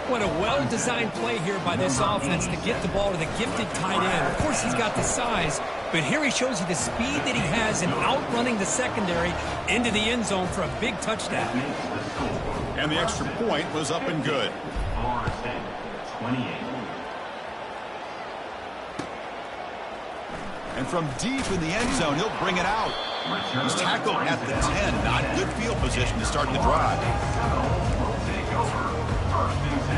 What a well-designed play here by this offense to get the ball to the gifted tight end. Of course, he's got the size, but here he shows you the speed that he has in outrunning the secondary into the end zone for a big touchdown. And the extra point was up and good. Florida State, 28. And from deep in the end zone, he'll bring it out. He's tackled at the 10. Not good field position to start the drive. Will take over 1st and 10.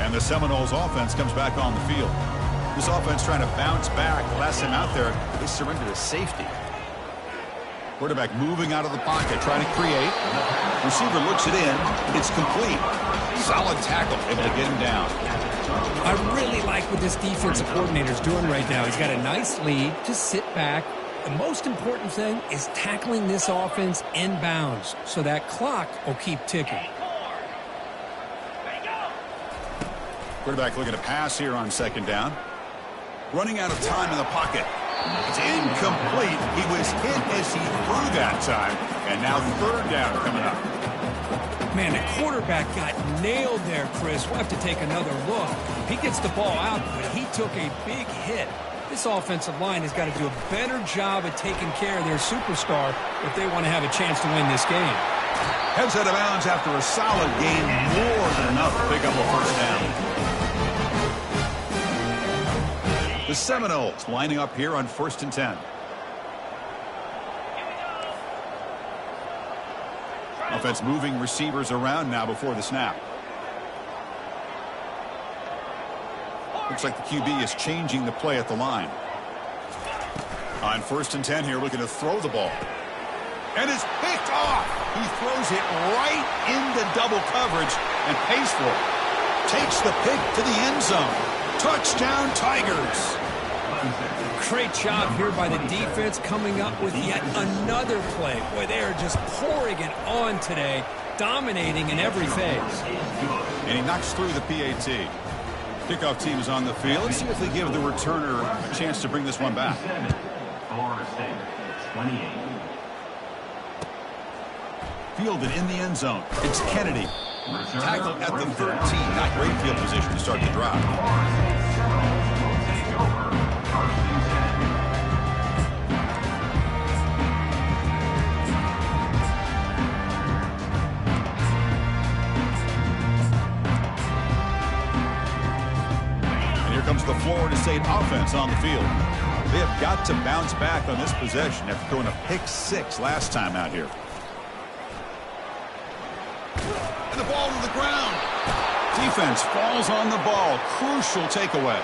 And the Seminoles offense comes back on the field. This offense trying to bounce back. The last time out there, they surrendered a safety. Quarterback moving out of the pocket, trying to create. Receiver looks it in. It's complete. Solid tackle, able to get him down. I really like what this defensive coordinator is doing right now. He's got a nice lead. Just sit back. The most important thing is tackling this offense inbounds so that clock will keep ticking. Quarterback looking to pass here on second down. Running out of time in the pocket. It's incomplete. He was hit as he threw that time. And now third down coming up. Man, the quarterback got nailed there, Chris. We'll have to take another look. He gets the ball out, but he took a big hit. This offensive line has got to do a better job at taking care of their superstar if they want to have a chance to win this game. Heads out of bounds after a solid game, more than enough to pick up a first down. The Seminoles lining up here on 1st and 10. Offense moving receivers around now before the snap. Looks like the QB is changing the play at the line. On 1st and 10 here, looking to throw the ball. And it's picked off. He throws it right into double coverage and pays for it. Takes the pick to the end zone. Touchdown, Tigers. Great job here by the defense coming up with yet another play. Boy, they are just pouring it on today, dominating in every phase. And he knocks through the PAT. Kickoff team is on the field. Let's see if they give the returner a chance to bring this one back. Florida State, 28. Fielded in the end zone. It's Kennedy. Tackled at the 13. Not great field position to start the drive. Comes the Florida State offense on the field. They have got to bounce back on this possession after throwing a pick 6 last time out here. And the ball to the ground. Defense falls on the ball. Crucial takeaway.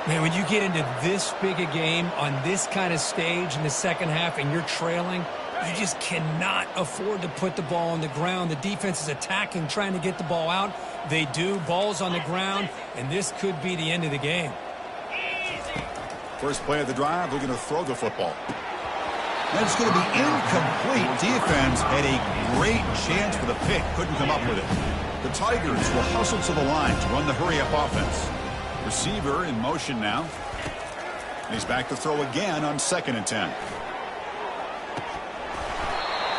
Man, when you get into this big a game on this kind of stage in the second half and you're trailing, you just cannot afford to put the ball on the ground. The defense is attacking, trying to get the ball out. They do. Ball's on the ground, and this could be the end of the game. First play of the drive, looking to throw the football. That's going to be incomplete. Defense had a great chance for the pick. Couldn't come up with it. The Tigers will hustle to the line to run the hurry-up offense. Receiver in motion now. And he's back to throw again on 2nd and 10.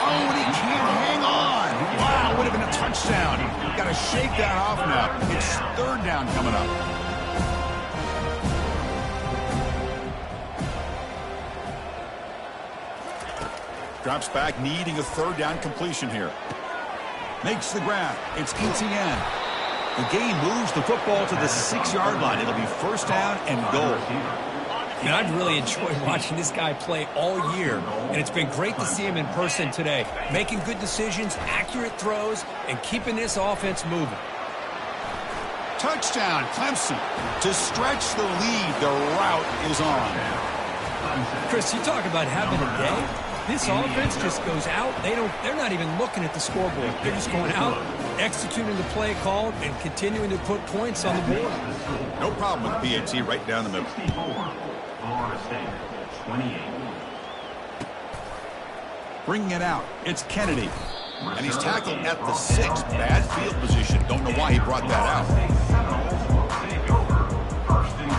Oh, and he can't hang on. Wow, would have been a touchdown. Got to shake that off now. It's 3rd down coming up. Drops back, needing a 3rd down completion here. Makes the grab. It's Ncaa. The game moves the football to the 6-yard line. It'll be 1st down and goal. And I've really enjoyed watching this guy play all year, and it's been great to see him in person today, making good decisions, accurate throws, and keeping this offense moving. Touchdown, Clemson. To stretch the lead, the route is on. Chris, you talk about having a day. This offense just goes out. They're not even looking at the scoreboard. They're just going out, executing the play called, and continuing to put points on the board. No problem with PAT right down the middle. Florida State, 28. Bringing it out, it's Kennedy. And he's tackled at the 6. Bad field position. Don't know why he brought that out. Take over, 1st and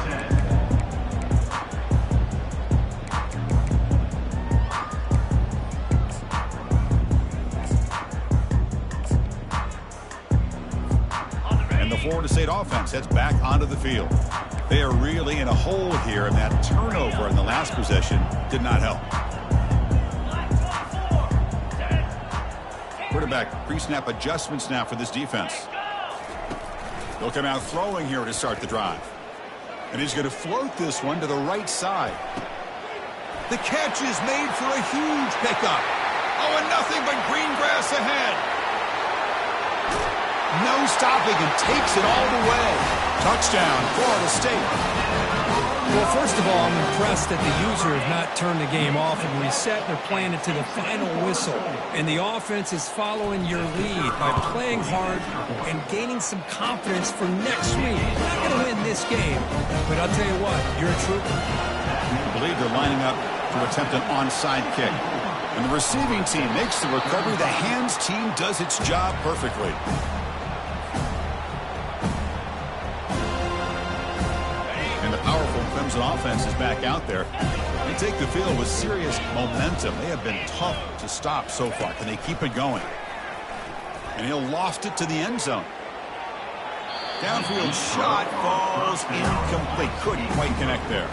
10. And the Florida State offense heads back onto the field. They are really in a hole here, and that turnover in the last possession did not help. Quarterback pre-snap adjustments now for this defense. They'll come out throwing here to start the drive. And he's going to float this one to the right side. The catch is made for a huge pickup. Oh, and nothing but green grass ahead. No stopping and takes it all the way. Touchdown, Florida State. Well, first of all, I'm impressed that the user has not turned the game off and reset. They're playing it to the final whistle. And the offense is following your lead by playing hard and gaining some confidence for next week. We're not going to win this game, but I'll tell you what, you're a trooper. I believe they're lining up to attempt an onside kick. When the receiving team makes the recovery, the hands team does its job perfectly. Clemson offense is back out there. They take the field with serious momentum. They have been tough to stop so far. Can they keep it going? And he'll loft it to the end zone. Downfield shot falls incomplete. Couldn't quite connect there.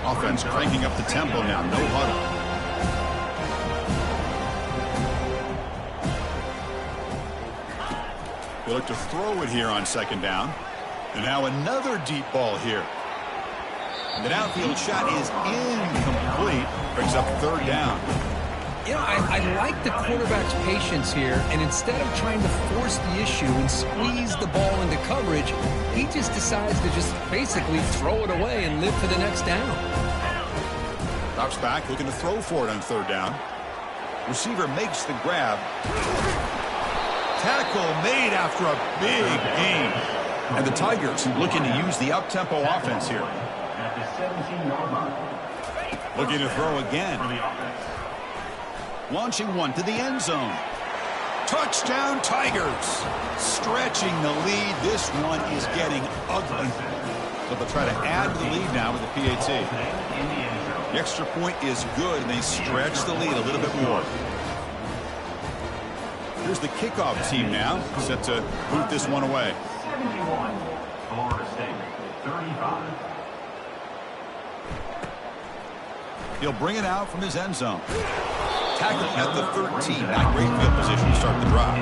Offense cranking up the tempo now. No huddle. They look to throw it here on second down. And now another deep ball here. The downfield shot is incomplete. Brings up third down. You know, I like the quarterback's patience here, and instead of trying to force the issue and squeeze the ball into coverage, he just decides to just basically throw it away and live for the next down. Drops back, looking to throw for it on third down. Receiver makes the grab. Tackle made after a big gain. And the Tigers looking to use the up-tempo offense here. At the 17-yard line. Looking to throw again. Launching one to the end zone. Touchdown Tigers. Stretching the lead. This one is getting ugly. So they'll try to add to the lead now with the PAT. The extra point is good, and they stretch the lead a little bit more. Here's the kickoff team now, set to boot this one away. 71, Florida State, 35. He'll bring it out from his end zone. Tackle at the 13. Not great field position to start the drive.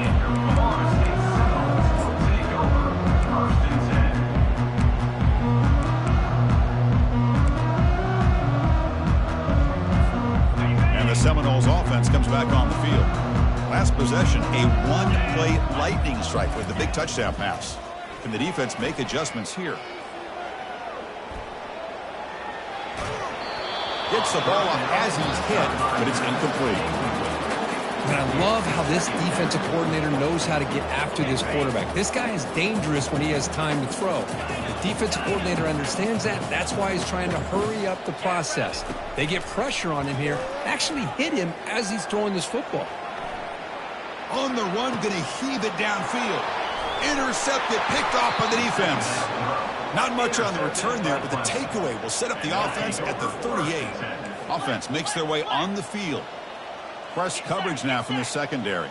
And the Seminoles offense comes back on the field. Last possession, a one-play lightning strike with the big touchdown pass. Can the defense make adjustments here? Gets the ball off as he's hit, but it's incomplete. And I love how this defensive coordinator knows how to get after this quarterback. This guy is dangerous when he has time to throw. The defensive coordinator understands that. That's why he's trying to hurry up the process. They get pressure on him here, actually hit him as he's throwing this football. On the run, going to heave it downfield. Intercepted, picked off by the defense. Not much on the return there, but the takeaway will set up the offense at the 38. Offense makes their way on the field. Press coverage now from the secondary.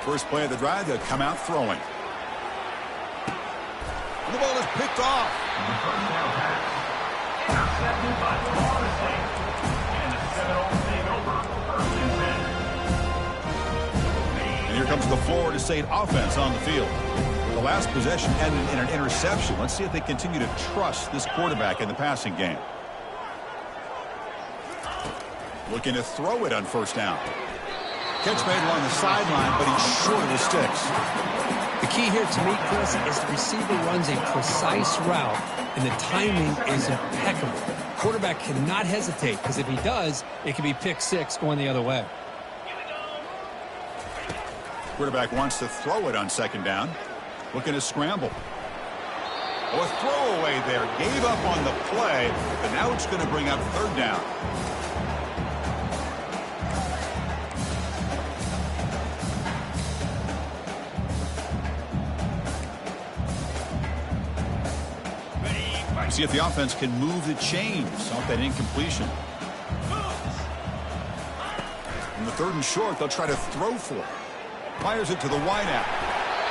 First play of the drive, they'll come out throwing. And the ball is picked off. The first down pass. Intercepted by Florida State. And the Seminoles take over first and 10. And here comes the Florida State offense on the field. The last possession ended in an interception. Let's see if they continue to trust this quarterback in the passing game. Looking to throw it on first down. Catch made along the sideline, but he's short of the sticks. The key here to me, Chris, is the receiver runs a precise route, and the timing is impeccable. Quarterback cannot hesitate, because if he does, it can be pick six going the other way. Quarterback wants to throw it on second down. Looking to scramble. Oh, a throwaway there. Gave up on the play, but now it's going to bring up third down. See if the offense can move the chains off that incompletion. In the third and short, they'll try to throw for it. Fires it to the wideout.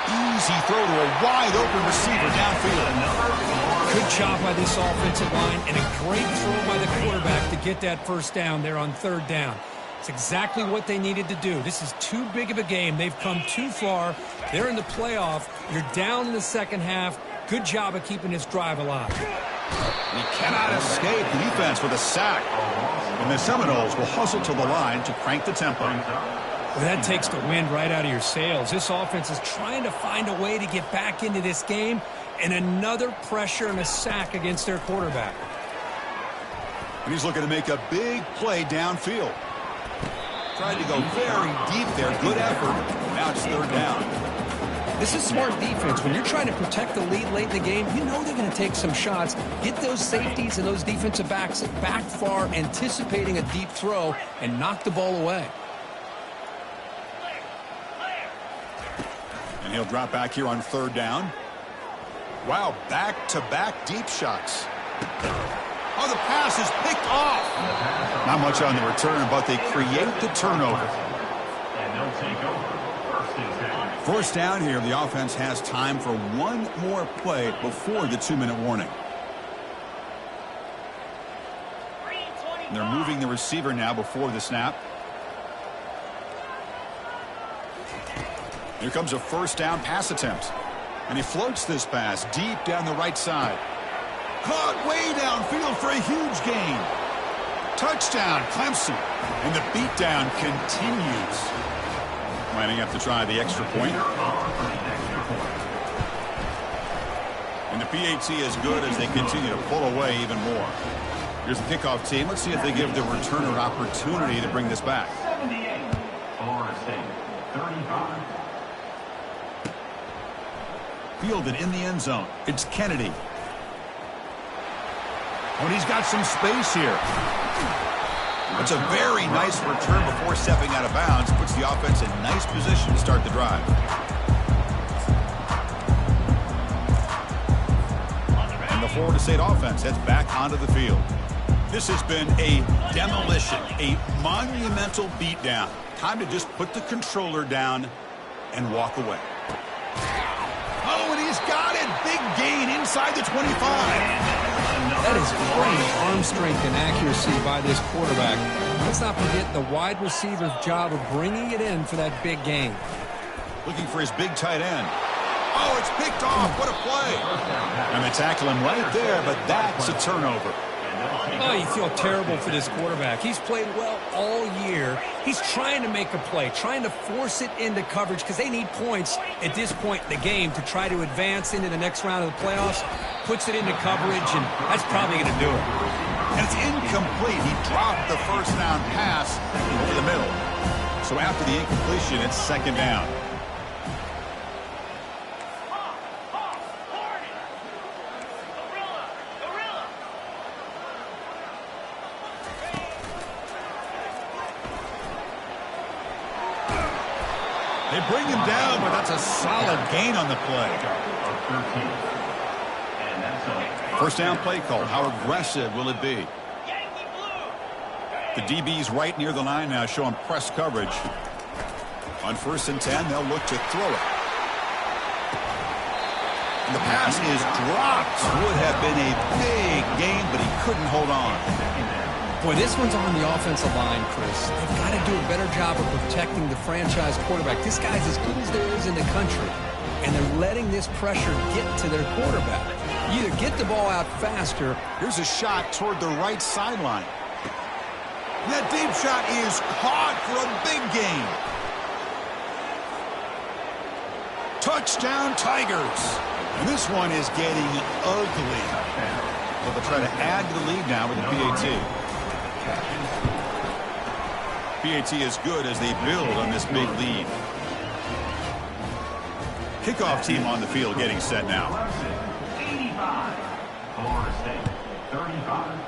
Easy throw to a wide-open receiver downfield. Good job by this offensive line and a great throw by the quarterback to get that first down there on third down. It's exactly what they needed to do. This is too big of a game. They've come too far. They're in the playoff. You're down in the second half. Good job of keeping this drive alive. He cannot escape the defense with a sack. And the Seminoles will hustle to the line to crank the tempo. Well, that takes the wind right out of your sails. This offense is trying to find a way to get back into this game, and another pressure and a sack against their quarterback. And he's looking to make a big play downfield. Tried to go very deep there. Good effort. Now it's third down. This is smart defense. When you're trying to protect the lead late in the game, you know they're going to take some shots. Get those safeties and those defensive backs back far, anticipating a deep throw, and knock the ball away. And he'll drop back here on third down. Wow, back-to-back deep shots. Oh, the pass is picked off. Not much on the return, but they create the turnover. And they'll take over. First down here, the offense has time for one more play before the 2-minute warning. And they're moving the receiver now before the snap. Here comes a first down pass attempt. And he floats this pass deep down the right side. Caught way downfield for a huge gain. Touchdown, Clemson. And the beatdown continues. Lining up to try the extra point. And the PAT is good as they continue to pull away even more. Here's the kickoff team. Let's see if they give the returner an opportunity to bring this back. 78. Florida State, 35. Fielded in the end zone. It's Kennedy. Oh, and he's got some space here. It's a very nice return before stepping out of bounds. Puts the offense in nice position to start the drive. And the Florida State offense heads back onto the field. This has been a demolition, a monumental beatdown. Time to just put the controller down and walk away. Oh, and he's got it. Big gain inside the 25. That is great arm strength and accuracy by this quarterback. Let's not forget the wide receiver's job of bringing it in for that big gain. Looking for his big tight end. Oh, it's picked off. What a play. And they tackle him right there, but that's a turnover. Oh, you feel terrible for this quarterback. He's played well all year. He's trying to make a play, trying to force it into coverage because they need points at this point in the game to try to advance into the next round of the playoffs. Puts it into coverage, and that's probably going to do it. And it's incomplete. He dropped the first down pass over the middle. So after the incompletion, it's second down. They bring him down, but that's a solid gain on the play. First down play call. How aggressive will it be? The DB's right near the line now, showing press coverage. On 1st and 10, they'll look to throw it. And the pass is dropped. Would have been a big gain, but he couldn't hold on. Boy, this one's on the offensive line, Chris. They've got to do a better job of protecting the franchise quarterback. This guy's as good as there is in the country, and they're letting this pressure get to their quarterback. You either get the ball out faster. Here's a shot toward the right sideline. That deep shot is caught for a big gain. Touchdown, Tigers. And this one is getting ugly. So they'll try to add to the lead now with the PAT. PAT is good as they build on this big lead. Kickoff team on the field getting set now. 85. Florida State, 35.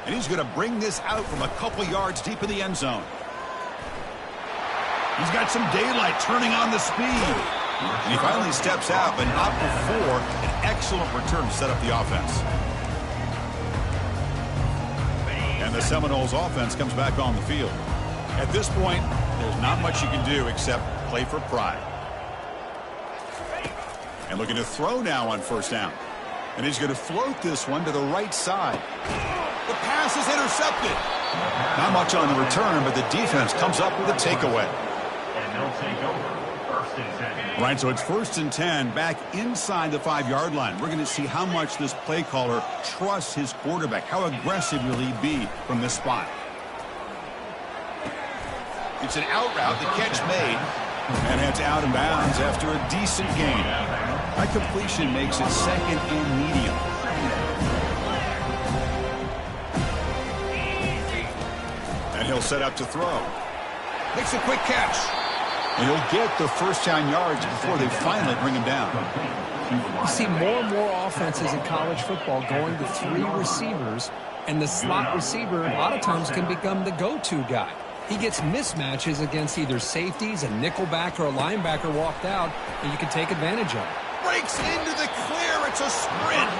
And he's going to bring this out from a couple yards deep in the end zone. He's got some daylight turning on the speed. And he finally steps out, but not before an excellent return to set up the offense. And the Seminoles offense comes back on the field. At this point, there's not much you can do except play for pride. And looking to throw now on first down. And he's going to float this one to the right side. The pass is intercepted. Not much on the return, but the defense comes up with a takeaway. And they'll take over. First and 10. Right, so it's 1st and 10 back inside the 5-yard line. We're going to see how much this play caller trusts his quarterback. How aggressive will he be from this spot? It's an out route, the catch made, and heads out of bounds after a decent gain. High completion makes it second and medium. And he'll set up to throw. Makes a quick catch. And he'll get the first down yards before they finally bring him down. You see more and more offenses in college football going to 3 receivers, and the slot receiver a lot of times can become the go-to guy. He gets mismatches against either safeties, a nickelback, or a linebacker walked out, and you can take advantage of it. breaks into the clear. It's a sprint.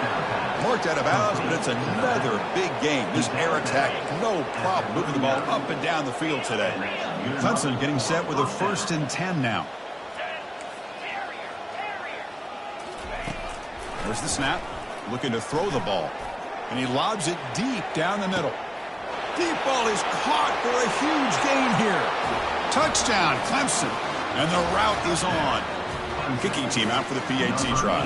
Marked out of bounds, but it's another big game. This air attack, no problem moving the ball up and down the field today. Clemson getting set with a 1st and 10 now. There's the snap. Looking to throw the ball. And he lobs it deep down the middle. Deep ball is caught for a huge gain here. Touchdown, Clemson. And the route is on. Kicking team out for the PAT try.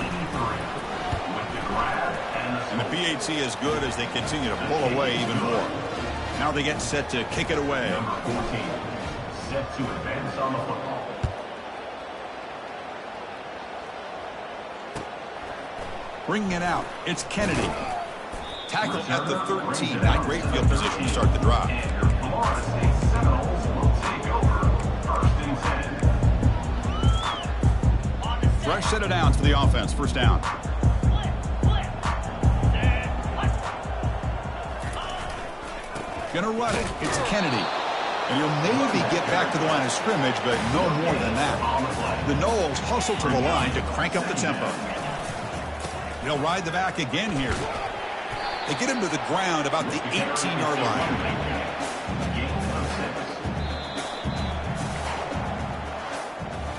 And the PAT is good as they continue to pull away even more. Now they get set to kick it away. Number 14, set to advance on the football. Bringing it out, it's Kennedy. Tackle at the 13. Not great field position to start the drive. And your Florida State Seminoles will take over 1st and 10. Fresh set of downs for the offense. 1st down. Gonna run it. It's Kennedy. And he'll maybe get back to the line of scrimmage, but no more than that. The Noles hustle to the line to crank up the tempo. He'll ride the back again here. They get him to the ground about the 18-yard line.